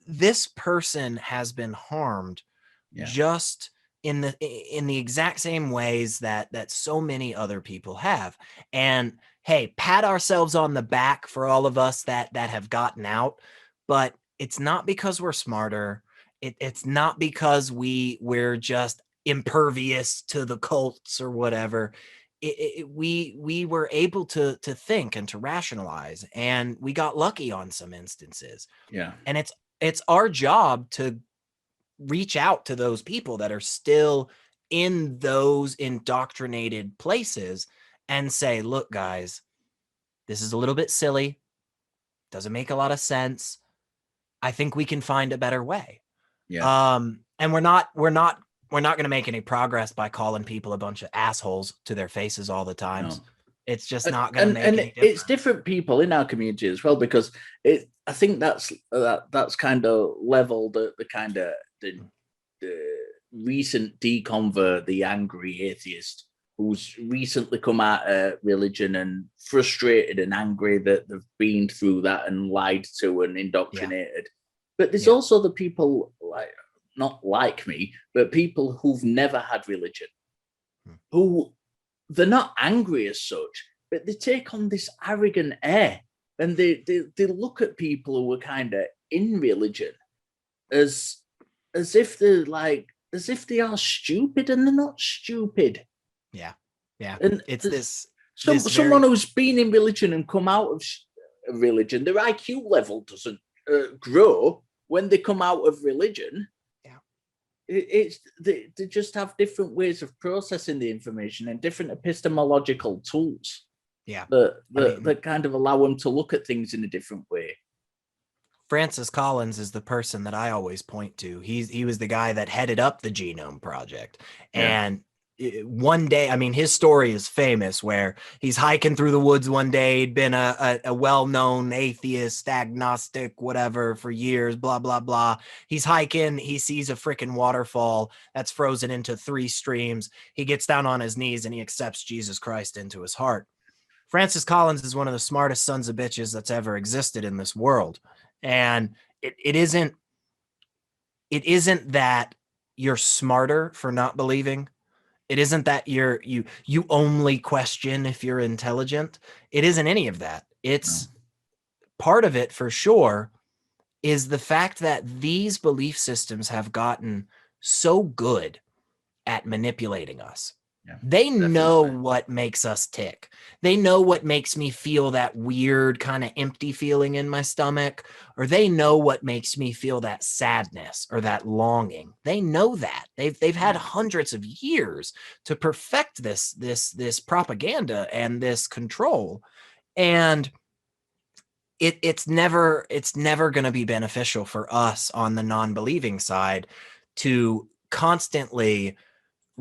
Speaker 2: this person has been harmed just in the exact same ways that so many other people have. And hey, pat ourselves on the back for all of us that have gotten out, but it's not because we're smarter. It's not because we're just impervious to the cults or whatever. We were able to think and to rationalize, and we got lucky on some instances. And it's our job to reach out to those people that are still in those indoctrinated places and say, look, guys, this is a little bit silly. Doesn't make a lot of sense. I think we can find a better way. And we're not going to make any progress by calling people a bunch of assholes to their faces all the time. It's just not going to make any difference.
Speaker 1: It's different people in our community as well, because I think that's kind of leveled the kind of the recent deconvert, the angry atheist, who's recently come out of religion and frustrated and angry that they've been through that and lied to and indoctrinated. But there's also the people, like, not like me, but people who've never had religion, who they're not angry as such, but they take on this arrogant air, and they look at people who are kind of in religion as if they're as if they are stupid, and they're not stupid.
Speaker 2: And it's
Speaker 1: someone who's been in religion and come out of religion, their IQ level doesn't grow when they come out of religion. They just have different ways of processing the information and different epistemological tools that kind of allow them to look at things in a different way.
Speaker 2: Francis Collins is the person that I always point to. He was the guy that headed up the Genome Project. And one day, I mean, his story is famous, where he's hiking through the woods one day. He'd been a well-known atheist, agnostic, whatever, for years, blah, blah, blah. He's hiking. He sees a freaking waterfall that's frozen into 3 streams. He gets down on his knees and he accepts Jesus Christ into his heart. Francis Collins is one of the smartest sons of bitches that's ever existed in this world. And it isn't that you're smarter for not believing. It isn't that you only question if you're intelligent. It isn't any of that. It's part of it, for sure, is the fact that these belief systems have gotten so good at manipulating us. They know what makes us tick. They know what makes me feel that weird kind of empty feeling in my stomach, or they know what makes me feel that sadness or that longing. They know that. They've had hundreds of years to perfect this propaganda and this control. And it's never going to be beneficial for us on the non-believing side to constantly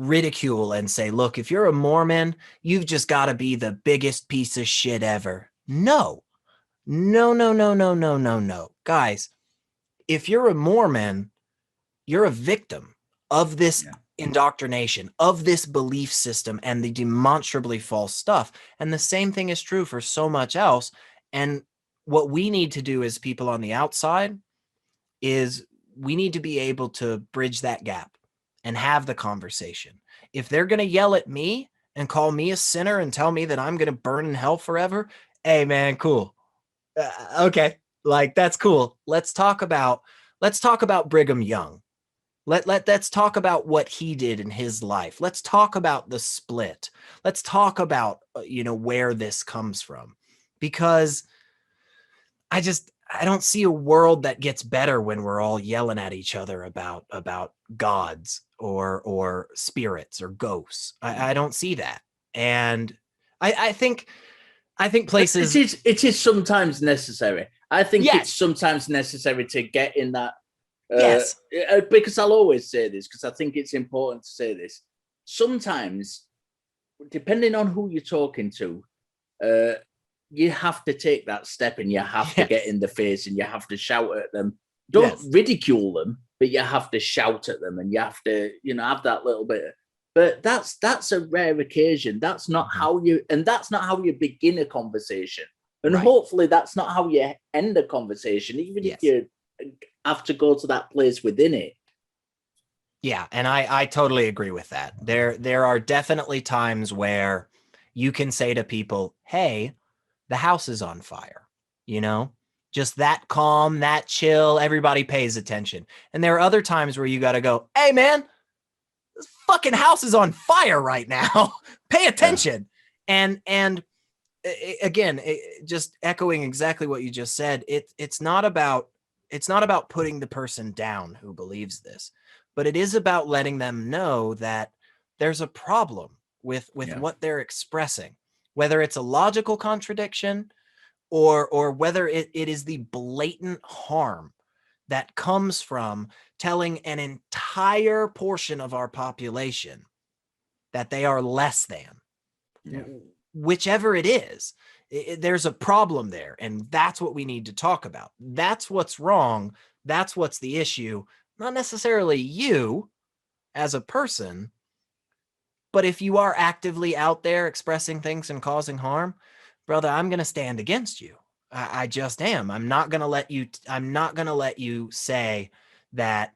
Speaker 2: ridicule and say, look, if you're a Mormon, you've just got to be the biggest piece of shit ever. No. Guys, if you're a Mormon, you're a victim of this indoctrination, of this belief system and the demonstrably false stuff. And the same thing is true for so much else. And what we need to do as people on the outside is we need to be able to bridge that gap and have the conversation. If they're going to yell at me and call me a sinner and tell me that I'm going to burn in hell forever, hey man, cool. Okay. Like, that's cool. Let's talk about Brigham Young. Let's talk about what he did in his life. Let's talk about the split. Let's talk about, where this comes from, because I don't see a world that gets better when we're all yelling at each other about gods or spirits or ghosts. I don't see that. And I think places,
Speaker 1: it is sometimes necessary. I think
Speaker 2: yes,
Speaker 1: it's sometimes necessary to get in that.
Speaker 2: Yes.
Speaker 1: Because I'll always say this, because I think it's important to say this. Sometimes, depending on who you're talking to, you have to take that step and you have to get in the face and you have to shout at them. Don't ridicule them, but you have to shout at them and you have to, have that little bit. But that's a rare occasion. That's not how you begin a conversation. And hopefully that's not how you end a conversation, even if you have to go to that place within it.
Speaker 2: Yeah, and I totally agree with that. There are definitely times where you can say to people, hey, the house is on fire, just that calm, that chill, everybody pays attention. And there are other times where you got to go, hey man, this fucking house is on fire right now. Pay attention. Yeah. And again, just echoing exactly what you just said, it's not about putting the person down who believes this, but it is about letting them know that there's a problem with what they're expressing, whether it's a logical contradiction or whether it is the blatant harm that comes from telling an entire portion of our population that they are less than. Yeah. Whichever it is, there's a problem there. And that's what we need to talk about. That's what's wrong. That's what's the issue. Not necessarily you as a person, but if you are actively out there expressing things and causing harm, brother, I'm going to stand against you. I just am. I'm not going to let you say that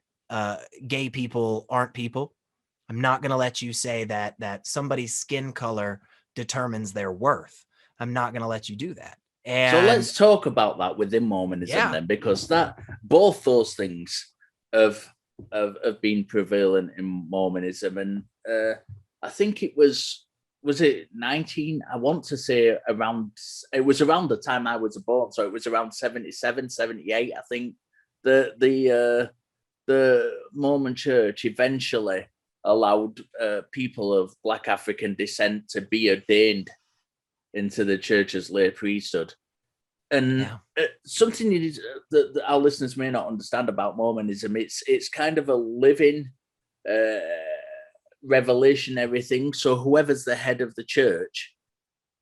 Speaker 2: gay people aren't people. I'm not going to let you say that somebody's skin color determines their worth. I'm not going to let you do that. And
Speaker 1: so let's talk about that within Mormonism then, because that both those things have been prevalent in Mormonism. And I think it was it 19? I want to say it was around the time I was born. So it was around 77, 78. I think the Mormon Church eventually allowed people of Black African descent to be ordained into the church's lay priesthood. And something that our listeners may not understand about Mormonism, it's kind of a living revelation thing. So whoever's the head of the church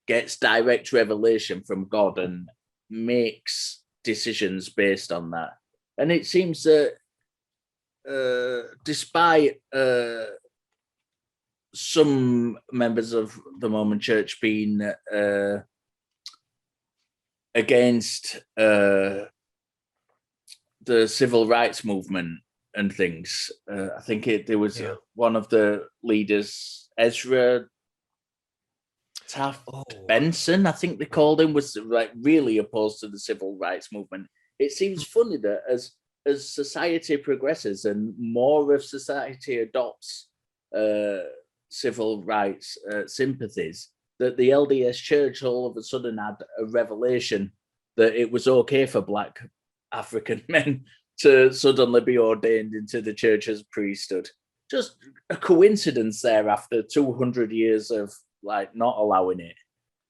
Speaker 1: gets direct revelation from God and makes decisions based on that. And it seems that despite some members of the Mormon Church being against the civil rights movement and things, I think there was one of the leaders, Ezra Taft Benson, I think they called him, was like really opposed to the civil rights movement. It seems funny that as society progresses and more of society adopts civil rights sympathies, that the LDS Church all of a sudden had a revelation that it was okay for Black African men to suddenly be ordained into the church's priesthood. Just a coincidence there after 200 years of like not allowing it.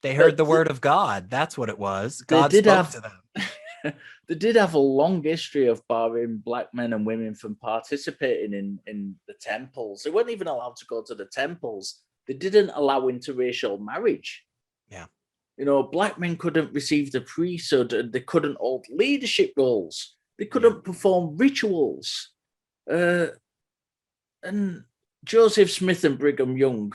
Speaker 2: They heard the word of God. That's what it was. God spoke to them.
Speaker 1: They did have a long history of barring Black men and women from participating in the temples. They weren't even allowed to go to the temples. They didn't allow interracial marriage.
Speaker 2: Yeah.
Speaker 1: Black men couldn't receive the priesthood and they couldn't hold leadership roles. They couldn't perform rituals. And Joseph Smith and Brigham Young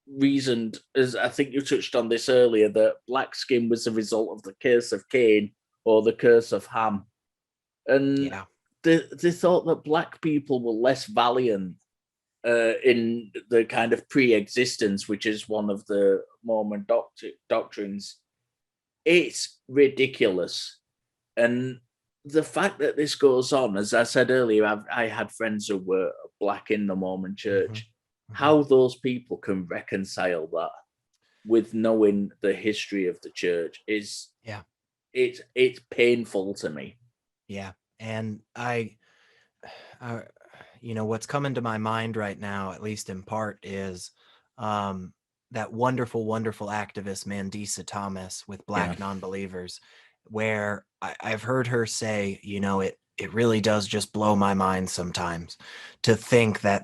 Speaker 1: reasoned, as I think you touched on this earlier, that black skin was the result of the curse of Cain, or the curse of Ham. And
Speaker 2: Yeah.
Speaker 1: they thought that black people were less valiant in the kind of pre-existence, which is one of the Mormon doctrines. It's ridiculous. And the fact that this goes on, as I said earlier, I had friends who were black in the Mormon church. How those people can reconcile that with knowing the history of the church is, it's painful to me.
Speaker 2: Yeah. And what's coming to my mind right now, at least in part, is that wonderful, wonderful activist Mandisa Thomas with Black Nonbelievers, where I've heard her say, it really does just blow my mind sometimes to think that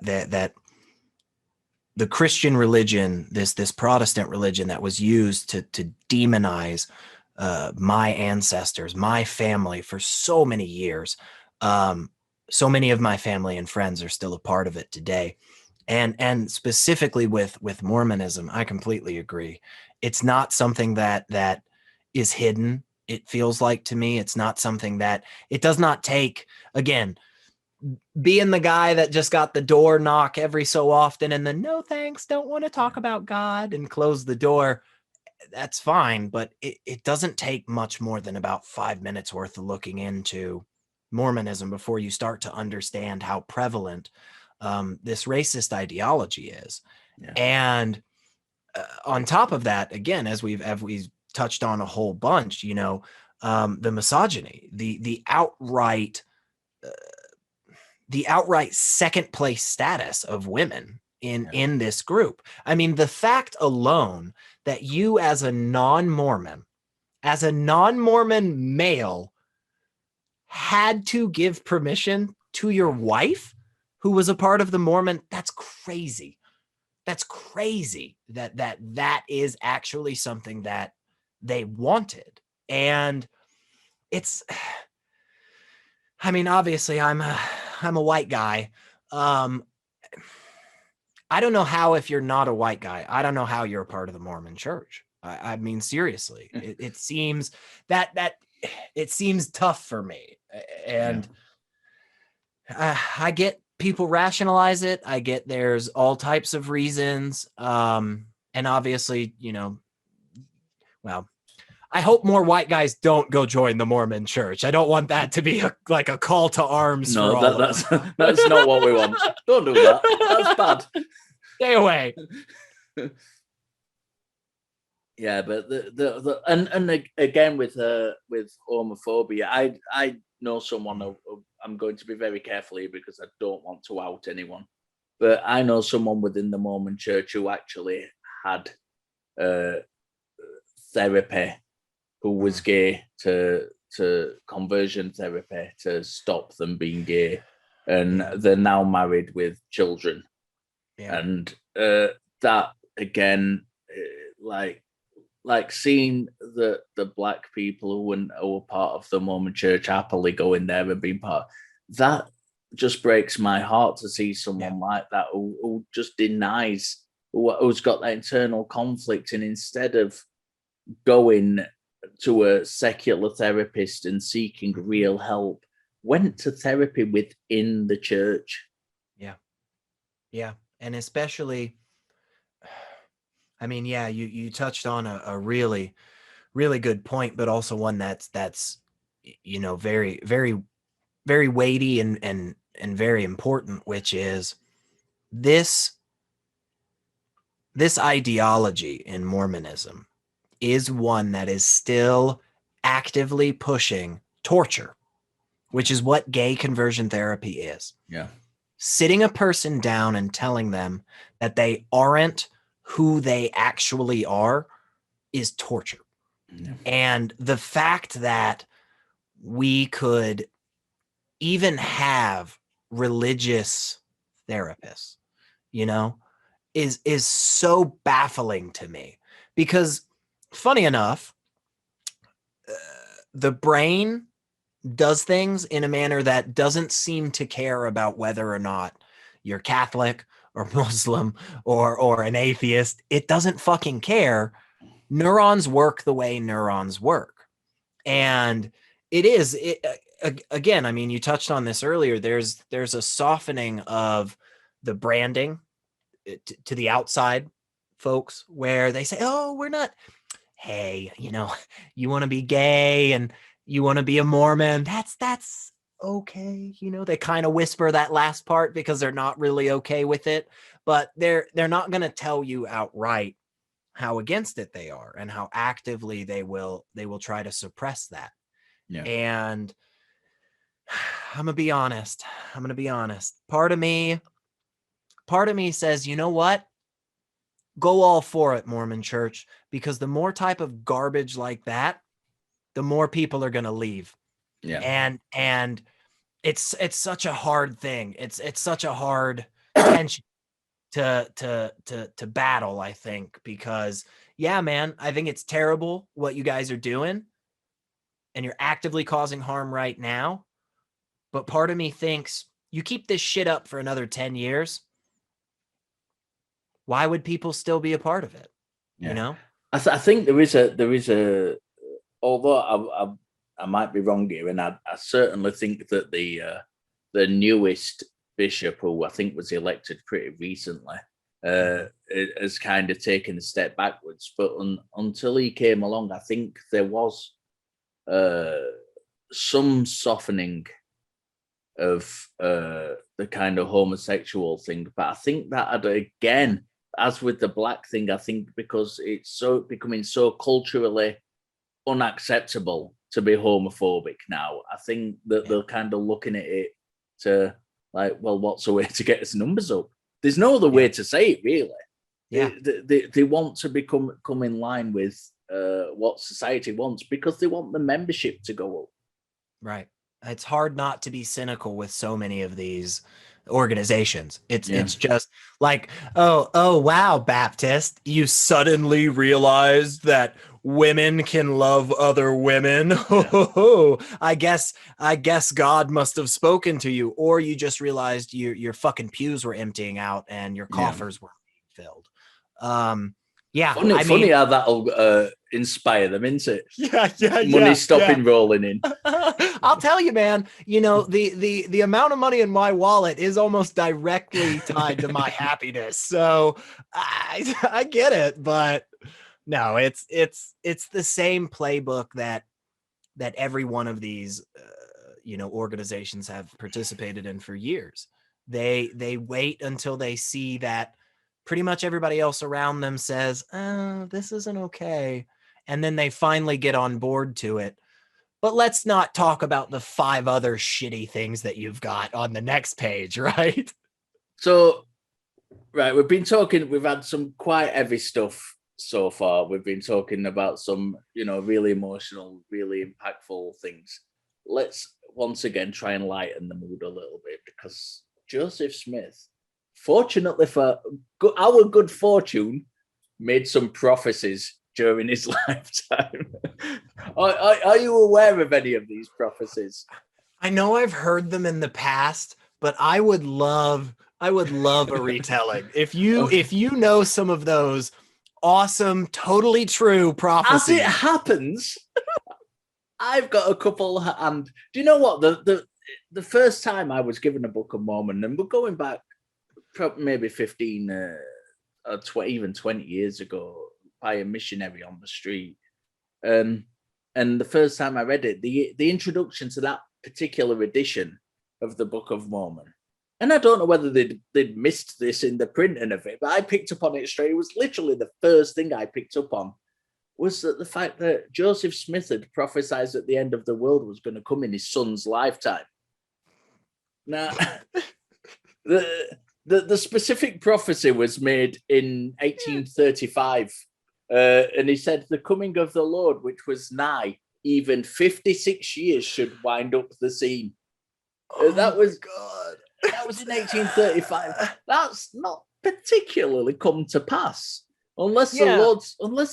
Speaker 2: the Christian religion, this Protestant religion that was used to demonize my ancestors, my family for so many years. So many of my family and friends are still a part of it today. And specifically with Mormonism, I completely agree. It's not something that is hidden. It feels like to me, it's not something that it does not take, again, being the guy that just got the door knock every so often and then no thanks, don't want to talk about God and close the door. That's fine, but it doesn't take much more than about 5 minutes worth of looking into Mormonism before you start to understand how prevalent this racist ideology is. And on top of that, again, as we've touched on a whole bunch, the misogyny, the outright second place status of women in this group. I mean, the fact alone that you as a non-Mormon male had to give permission to your wife who was a part of the Mormon, that's crazy. That's crazy that is actually something that they wanted. And it's, I mean, obviously I'm a white guy. I don't know how, if you're not a white guy, I don't know how you're a part of the Mormon church. I mean, seriously, it seems that it seems tough for me. And I get people rationalize it. I get there's all types of reasons. And obviously, well, I hope more white guys don't go join the Mormon church. I don't want that to be like a call to arms.
Speaker 1: No,
Speaker 2: for all
Speaker 1: that's not what we want. Don't do that. That's bad.
Speaker 2: Stay away.
Speaker 1: Yeah, but and again with homophobia, I know someone who, I'm going to be very careful here because I don't want to out anyone, but I know someone within the Mormon church who actually had therapy, who was gay, to conversion therapy to stop them being gay, and they're now married with children. And that again, like seeing the black people who were part of the Mormon church happily going there and being part, that just breaks my heart to see someone like that who just denies, who's got that internal conflict, and instead of going to a secular therapist and seeking real help, went to therapy within the church.
Speaker 2: Yeah. And especially, I mean, you touched on a really, really good point, but also one that's very, very, very weighty and very important, which is this ideology in Mormonism is one that is still actively pushing torture, which is what gay conversion therapy is. Sitting a person down and telling them that they aren't who they actually are is torture. And the fact that we could even have religious therapists, is so baffling to me, because funny enough, the brain does things in a manner that doesn't seem to care about whether or not you're Catholic or Muslim or an atheist. It doesn't fucking care. Neurons work the way neurons work. And It is. Again, I mean, you touched on this earlier. There's a softening of the branding to the outside folks where they say, oh, we're not, hey, you want to be gay and you want to be a Mormon. That's okay. They kind of whisper that last part because they're not really okay with it, but they're not going to tell you outright how against it they are and how actively they will try to suppress that.
Speaker 1: Yeah.
Speaker 2: And I'm gonna be honest. Part of me says, you know what? Go all for it, Mormon Church, because the more type of garbage like that, the more people are gonna leave.
Speaker 1: Yeah.
Speaker 2: And it's such a hard thing. It's such a hard tension to battle, I think, because yeah, man, I think it's terrible what you guys are doing, and you're actively causing harm right now. But part of me thinks you keep this shit up for another 10 years. Why would people still be a part of it?
Speaker 1: Yeah. I think there is a, although I might be wrong here, and I certainly think that the newest bishop, who I think was elected pretty recently, has kind of taken a step backwards. But until he came along, I think there was some softening of the kind of homosexual thing. But I think that, again, as with the black thing, I think because it's becoming so culturally unacceptable to be homophobic now, I think that they're kind of looking at it to like, well, what's a way to get his numbers up? There's no other way to say it, really.
Speaker 2: Yeah.
Speaker 1: They want to come in line with what society wants because they want the membership to go up.
Speaker 2: Right. It's hard not to be cynical with so many of these organizations. It's just like, oh wow, Baptist, you suddenly realized that women can love other women. Yeah. I guess God must have spoken to you, or you just realized your fucking pews were emptying out and your coffers were being filled. Yeah,
Speaker 1: funny how that'll inspire them, isn't it?
Speaker 2: Yeah.
Speaker 1: Money stopping rolling in.
Speaker 2: I'll tell you, man. The amount of money in my wallet is almost directly tied to my happiness. So I get it, but no, it's the same playbook that every one of these organizations have participated in for years. They wait until they see that pretty much everybody else around them says, this isn't okay. And then they finally get on board to it. But let's not talk about the 5 other shitty things that you've got on the next page, right?
Speaker 1: So, right, we've had some quite heavy stuff so far. We've been talking about some, really emotional, really impactful things. Let's once again try and lighten the mood a little bit, because Joseph Smith, fortunately for our good fortune, made some prophecies during his lifetime. Are you aware of any of these prophecies?
Speaker 2: I know I've heard them in the past, but I would love a retelling. If you know some of those awesome, totally true prophecies.
Speaker 1: As it happens, I've got a couple, and do you know what? The first time I was given a Book of Mormon, and we're going back maybe 15 or 20 years ago, by a missionary on the street. And the first time I read it, the introduction to that particular edition of the Book of Mormon, and I don't know whether they'd missed this in the printing of it, but I picked up on it straight. It was literally the first thing I picked up on, was that the fact that Joseph Smith had prophesied that the end of the world was going to come in his son's lifetime. Now, the specific prophecy was made in 1835. And he said, the coming of the Lord, which was nigh, even 56 years should wind up the scene. That was in 1835. That's not particularly come to pass, unless the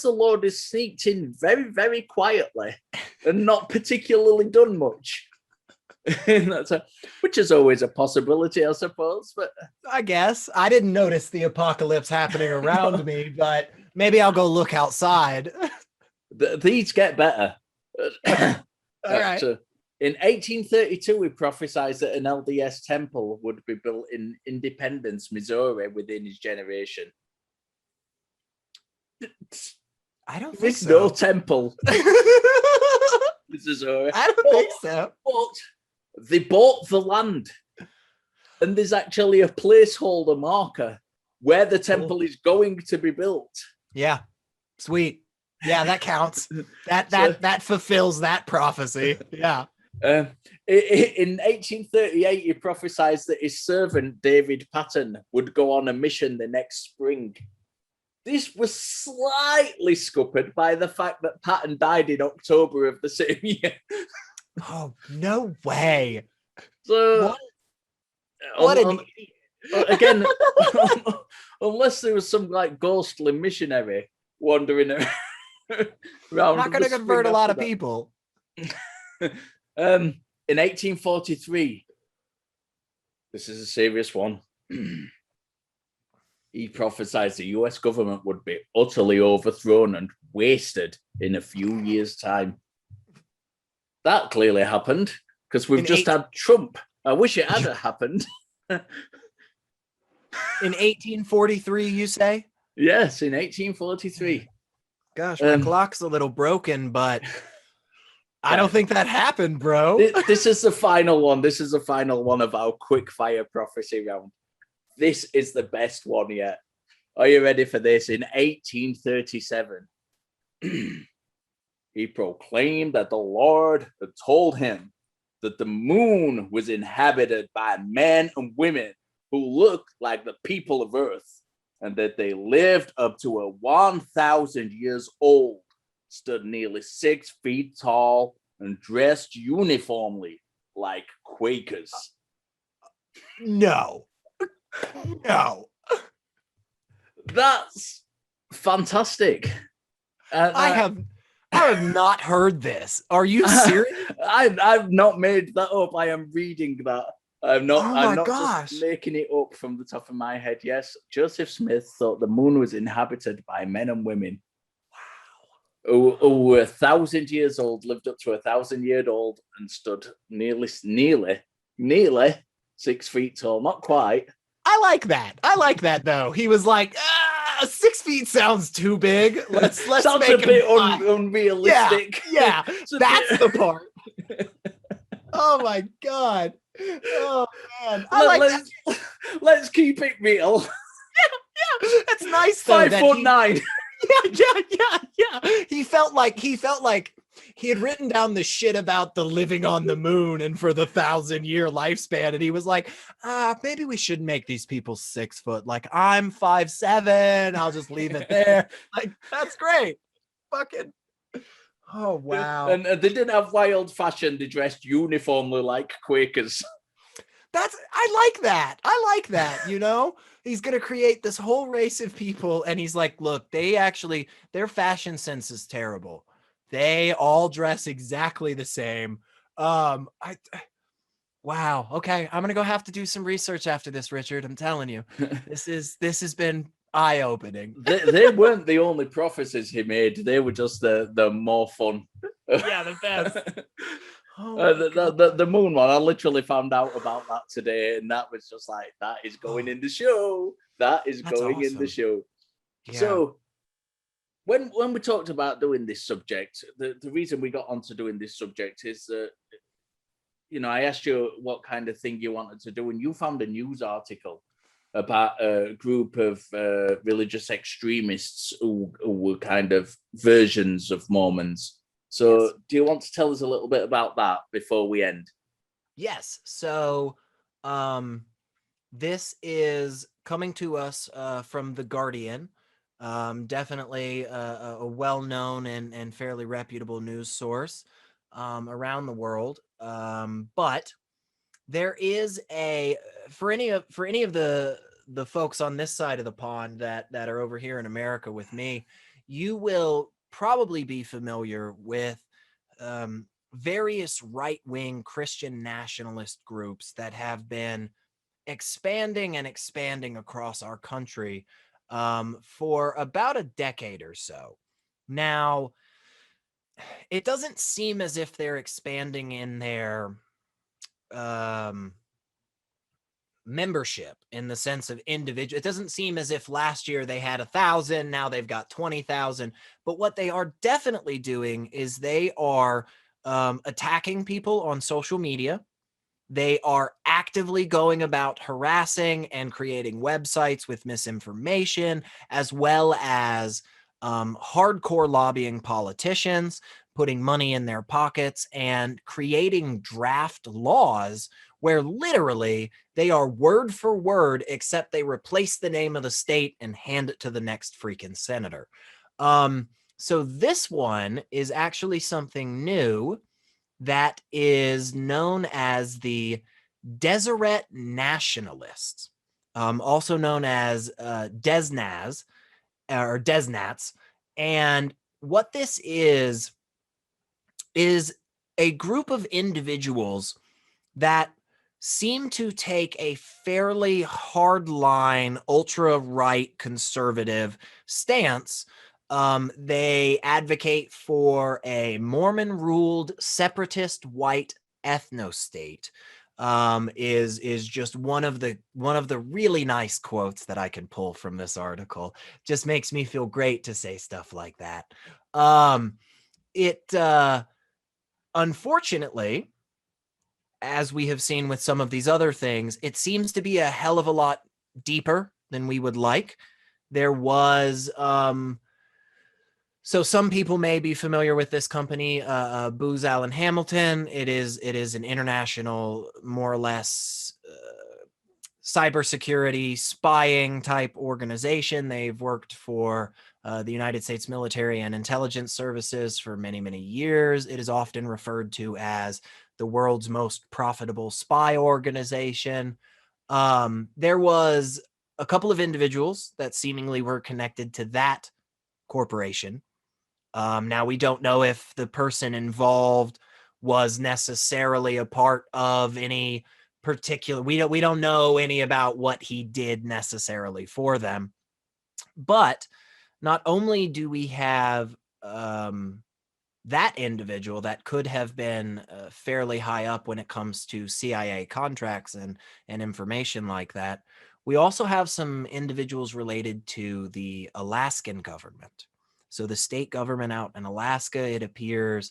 Speaker 1: Lord is sneaked in very, very quietly and not particularly done much. Which is always a possibility, I suppose. But
Speaker 2: I guess I didn't notice the apocalypse happening around me, but maybe I'll go look outside.
Speaker 1: These get better.
Speaker 2: All right.
Speaker 1: In 1832, he prophesied that an LDS temple would be built in Independence, Missouri, within his generation.
Speaker 2: I don't think
Speaker 1: There's
Speaker 2: so.
Speaker 1: no temple. Missouri.
Speaker 2: I don't think so.
Speaker 1: But they bought the land, and there's actually a placeholder marker where the temple is going to be built.
Speaker 2: Yeah, sweet. Yeah, that counts. That fulfills that prophecy. Yeah.
Speaker 1: In 1838, he prophesied that his servant David Patton would go on a mission the next spring. This was slightly scuppered by the fact that Patton died in October of the same year.
Speaker 2: Oh, no way.
Speaker 1: So, again, unless there was some like ghostly missionary wandering around.
Speaker 2: Not going to convert a lot of people.
Speaker 1: In 1843, this is a serious one. He prophesied the US government would be utterly overthrown and wasted in a few years' time. That clearly happened because we've just had Trump. I wish it had happened.
Speaker 2: In 1843, you say?
Speaker 1: Yes, in 1843.
Speaker 2: Gosh, my clock's a little broken, but I don't think that happened, bro.
Speaker 1: This is the final one. This is the final one of our quick fire prophecy round. This is the best one yet. Are you ready for this? In 1837, he proclaimed that the Lord had told him that the moon was inhabited by men and women who looked like the people of Earth, and that they lived up to 1,000 years old, stood nearly 6 feet tall, and dressed uniformly like Quakers.
Speaker 2: No.
Speaker 1: That's fantastic.
Speaker 2: I have not heard this. Are you serious?
Speaker 1: I've not made that up. I am reading that. I'm not just making it up from the top of my head. Yes, Joseph Smith thought the moon was inhabited by men and women. Wow. Who were 1,000 years old, lived up to 1,000 years old, and stood nearly 6 feet tall. Not quite.
Speaker 2: I like that though. He was like, 6 feet sounds too big. Let's
Speaker 1: sounds
Speaker 2: make
Speaker 1: a bit unrealistic.
Speaker 2: Yeah, that's the part. Oh my God. Oh man.
Speaker 1: Let's keep it real.
Speaker 2: Yeah. That's nice though.
Speaker 1: 5'9".
Speaker 2: Yeah. He felt like he had written down the shit about the living on the moon and for the 1,000-year lifespan, and he was like, maybe we should make these people 6 foot. Like, I'm 5'7". I'll just leave it there. Like, that's great. Fucking. Oh wow.
Speaker 1: And they didn't have wild fashion. They dressed uniformly like Quakers.
Speaker 2: I like that, you know? He's going to create this whole race of people, and he's like, look, their fashion sense is terrible. They all dress exactly the same. Wow. Okay. I'm going to go have to do some research after this, Richard. I'm telling you, this has been eye-opening.
Speaker 1: They weren't the only prophecies he made. They were just the more fun.
Speaker 2: Yeah, the best.
Speaker 1: The moon one, I literally found out about that today, and that was just like, that is going in the show. That's going awesome. In the show. Yeah. So when we talked about doing this subject, the reason we got onto doing this subject is that, I asked you what kind of thing you wanted to do, and you found a news article about a group of religious extremists who were kind of versions of Mormons. So yes. Do you want to tell us a little bit about that before we end?
Speaker 2: Yes. So this is coming to us from The Guardian. Definitely a well-known and fairly reputable news source around the world. But there is for any of the folks on this side of the pond that are over here in America with me, you will probably be familiar with various right-wing Christian nationalist groups that have been expanding across our country for about a decade or so. Now, it doesn't seem as if they're expanding in their membership in the sense of individual. It doesn't seem as if last year they had 1,000, now they've got 20,000. But what they are definitely doing is they are attacking people on social media. They are actively going about harassing and creating websites with misinformation, as well as hardcore lobbying politicians, putting money in their pockets, and creating draft laws where literally they are word for word, except they replace the name of the state and hand it to the next freaking senator. So this one is actually something new that is known as the Deseret Nationalists, also known as Desnaz or Desnats. And what this is a group of individuals that seem to take a fairly hardline, ultra-right conservative stance. They advocate for a Mormon-ruled separatist white ethno-state. Is just one of the really nice quotes that I can pull from this article. Just makes me feel great to say stuff like that. Unfortunately, as we have seen with some of these other things, it seems to be a hell of a lot deeper than we would like. There was, so some people may be familiar with this company, Booz Allen Hamilton. It is an international, more or less, cybersecurity spying type organization. They've worked for the United States military and intelligence services for many, many years. It is often referred to as the world's most profitable spy organization. There was a couple of individuals that seemingly were connected to that corporation. Now, we don't know if the person involved was necessarily a part of any particular, we don't know any about what he did necessarily for them. But not only do we have that individual that could have been fairly high up when it comes to CIA contracts and information like that, we also have some individuals related to the Alaskan government. So the state government out in Alaska, it appears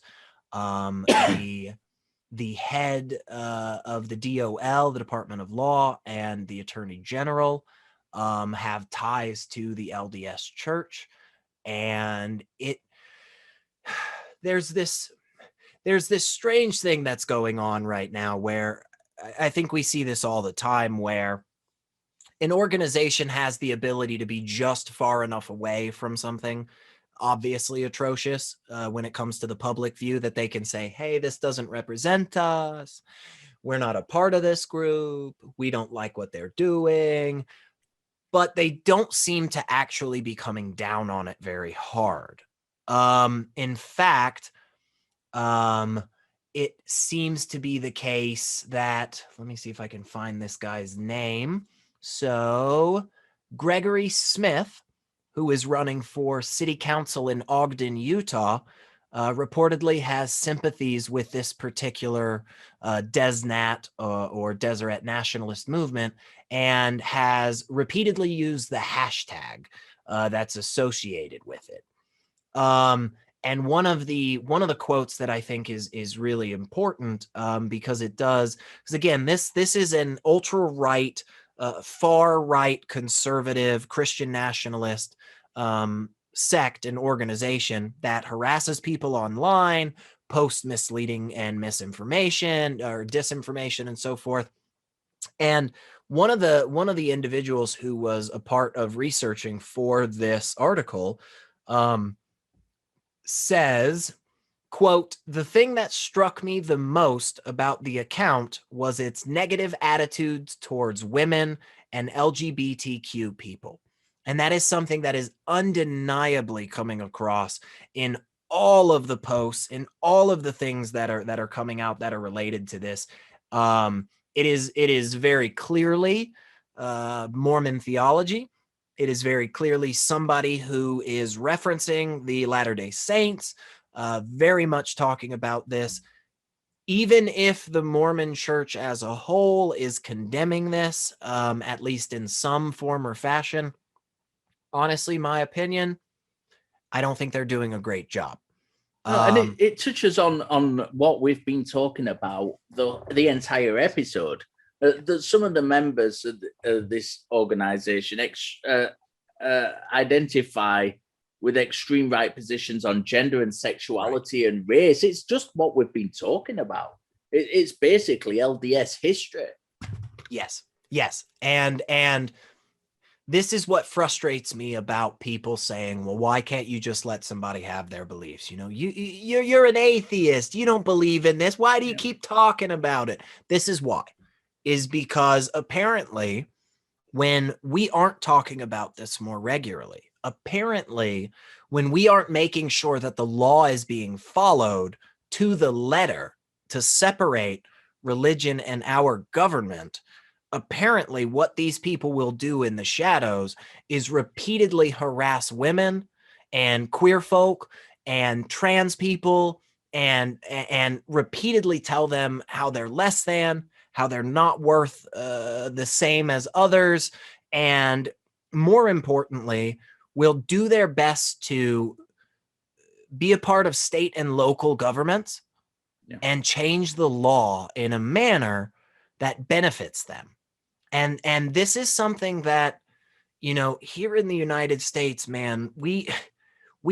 Speaker 2: the head of the DOL, the Department of Law, and the Attorney General have ties to the LDS Church. And there's this strange thing that's going on right now where I think we see this all the time, where an organization has the ability to be just far enough away from something obviously atrocious when it comes to the public view that they can say, hey, this doesn't represent us. We're not a part of this group. We don't like what they're doing. But they don't seem to actually be coming down on it very hard. In fact, it seems to be the case that, let me see if I can find this guy's name. So Gregory Smith, who is running for city council in Ogden, Utah, reportedly has sympathies with this particular Desnat or Deseret nationalist movement, and has repeatedly used the hashtag that's associated with it. And one of the quotes that I think is really important, because it does, because again, this is an ultra right, far right, conservative Christian nationalist sect and organization that harasses people online, posts misleading and misinformation or disinformation and so forth. And one of the individuals who was a part of researching for this article says, quote, the thing that struck me the most about the account was its negative attitudes towards women and LGBTQ people. And that is something that is undeniably coming across in all of the posts, in all of the things that are coming out that are related to this. It is very clearly Mormon theology. It is very clearly somebody who is referencing the Latter-day Saints, very much talking about this. Even if the Mormon church as a whole is condemning this, at least in some form or fashion, honestly, my opinion, I don't think they're doing a great job.
Speaker 1: No, and it touches on what we've been talking about the entire episode. That some of the members of this organization identify with extreme right positions on gender and sexuality and race. It's just what we've been talking about. It's basically LDS history.
Speaker 2: Yes, and this is what frustrates me about people saying, well, why can't you just let somebody have their beliefs? You know, you're an atheist. You don't believe in this. Why do you keep talking about it? This is why, is because apparently when we aren't talking about this more regularly, apparently when we aren't making sure that the law is being followed to the letter to separate religion and our government, apparently what these people will do in the shadows is repeatedly harass women and queer folk and trans people and repeatedly tell them how they're less than, how they're not worth the same as others, and more importantly, will do their best to be a part of state and local governments and change the law in a manner that benefits them. And this is something that, you know, here in the United States, man, we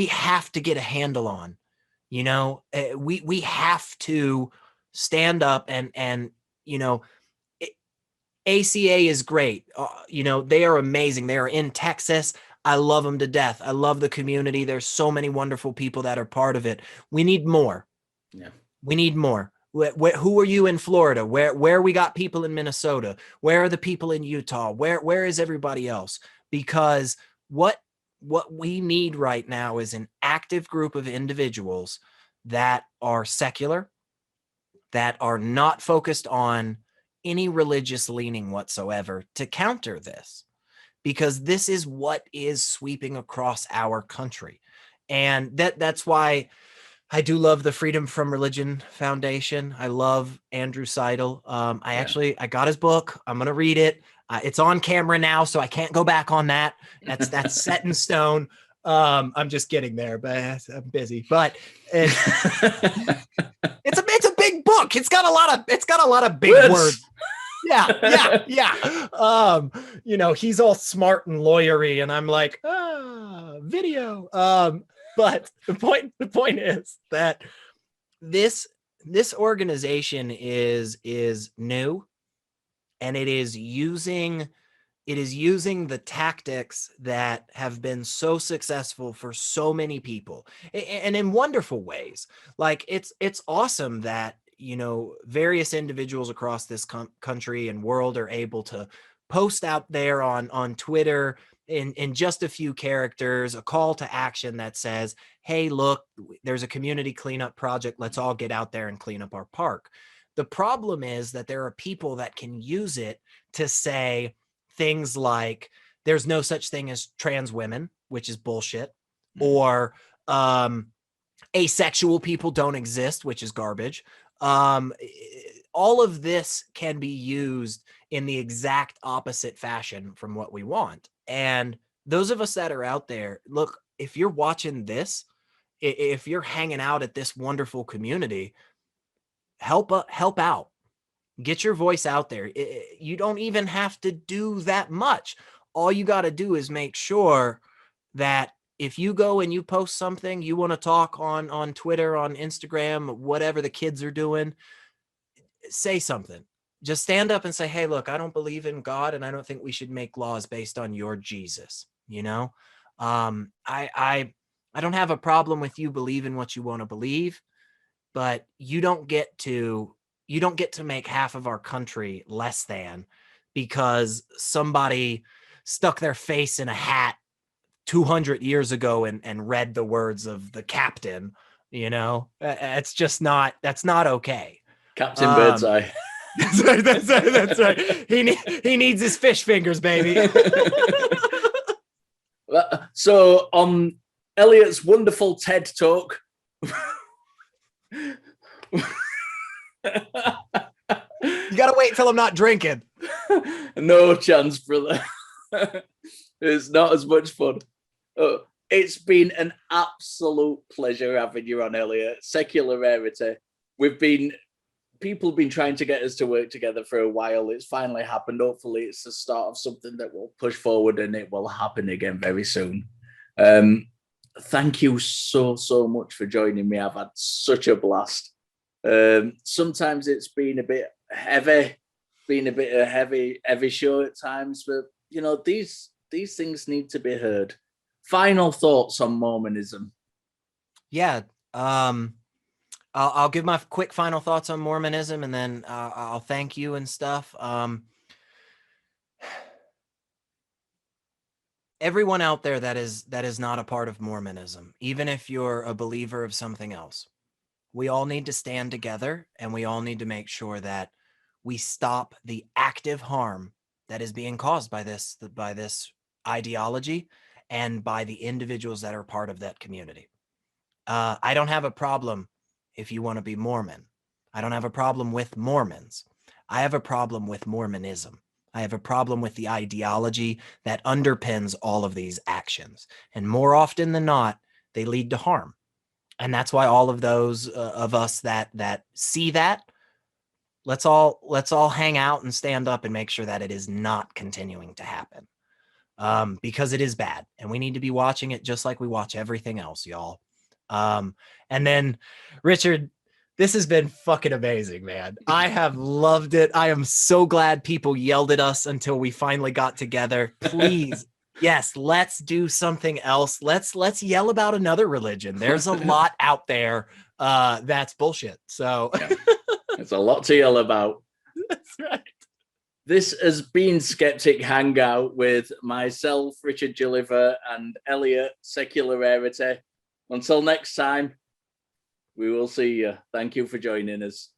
Speaker 2: have to get a handle on. You know, we have to stand up and you know, ACA is great. You know, they are amazing. They are in Texas. I love them to death. I love the community. There's so many wonderful people that are part of it. We need more.
Speaker 1: Yeah,
Speaker 2: we need more. Who are you in Florida? Where we got people in Minnesota? Where are the people in Utah? Where is everybody else? Because what we need right now is an active group of individuals that are secular, that are not focused on any religious leaning whatsoever to counter this, because this is what is sweeping across our country. And that's why I do love the Freedom from Religion Foundation. I love Andrew Seidel. I got his book. I'm going to read it. It's on camera now, so I can't go back on that. That's set in stone. I'm just kidding there, but I'm busy. But it's a big book. It's got a lot of big words. Yeah. You know, he's all smart and lawyery, and I'm like, video. But the point is that this organization is new, and it is using the tactics that have been so successful for so many people, and in wonderful ways. Like it's awesome that, you know, various individuals across this country and world are able to post out there on Twitter in just a few characters, a call to action that says, hey, look, there's a community cleanup project. Let's all get out there and clean up our park. The problem is that there are people that can use it to say things like there's no such thing as trans women, which is bullshit, or asexual people don't exist, which is garbage. All of this can be used in the exact opposite fashion from what we want. And those of us that are out there, look, if you're watching this, if you're hanging out at this wonderful community, help out, get your voice out there. You don't even have to do that much. All you got to do is make sure that if you go and you post something, you want to talk on Twitter, on Instagram, whatever the kids are doing, say something. Just stand up and say, hey, look, I don't believe in God, and I don't think we should make laws based on your Jesus. You know, I don't have a problem with you believing what you want to believe, but you don't get to make half of our country less than because somebody stuck their face in a hat 200 years ago and read the words of the captain. You know, it's just not, that's not okay.
Speaker 1: Captain Birdseye.
Speaker 2: That's right. He needs his fish fingers, baby.
Speaker 1: So on Elliot's wonderful TED talk
Speaker 2: You gotta wait until I'm not drinking.
Speaker 1: No chance, brother. It's not as much fun. Oh, it's been an absolute pleasure having you on, Elliot. Secular Rarity. People have been trying to get us to work together for a while. It's finally happened. Hopefully, it's the start of something that will push forward, and it will happen again very soon. Thank you so much for joining me. I've had such a blast. Sometimes it's been a bit heavy, heavy show at times, but you know, these things need to be heard. Final thoughts on Mormonism?
Speaker 2: Yeah. I'll give my quick final thoughts on Mormonism, and then I'll thank you and stuff. Everyone out there that is not a part of Mormonism, even if you're a believer of something else, we all need to stand together, and we all need to make sure that we stop the active harm that is being caused by this ideology and by the individuals that are part of that community. I don't have a problem if you want to be Mormon. I don't have a problem with Mormons. I have a problem with Mormonism. I have a problem with the ideology that underpins all of these actions. And more often than not, they lead to harm. And that's why all of those of us that see that, let's all hang out and stand up and make sure that it is not continuing to happen. Because it is bad, and we need to be watching it just like we watch everything else, y'all. And then, Richard, this has been fucking amazing, man. I have loved it. I am so glad people yelled at us until we finally got together. Please, yes, let's do something else. Let's yell about another religion. There's a lot out there that's bullshit. So
Speaker 1: yeah, there's a lot to yell about.
Speaker 2: That's right.
Speaker 1: This has been Skeptic Hangout with myself, Richard Gilliver, and Elliot, Secular Rarity. Until next time, we will see you. Thank you for joining us.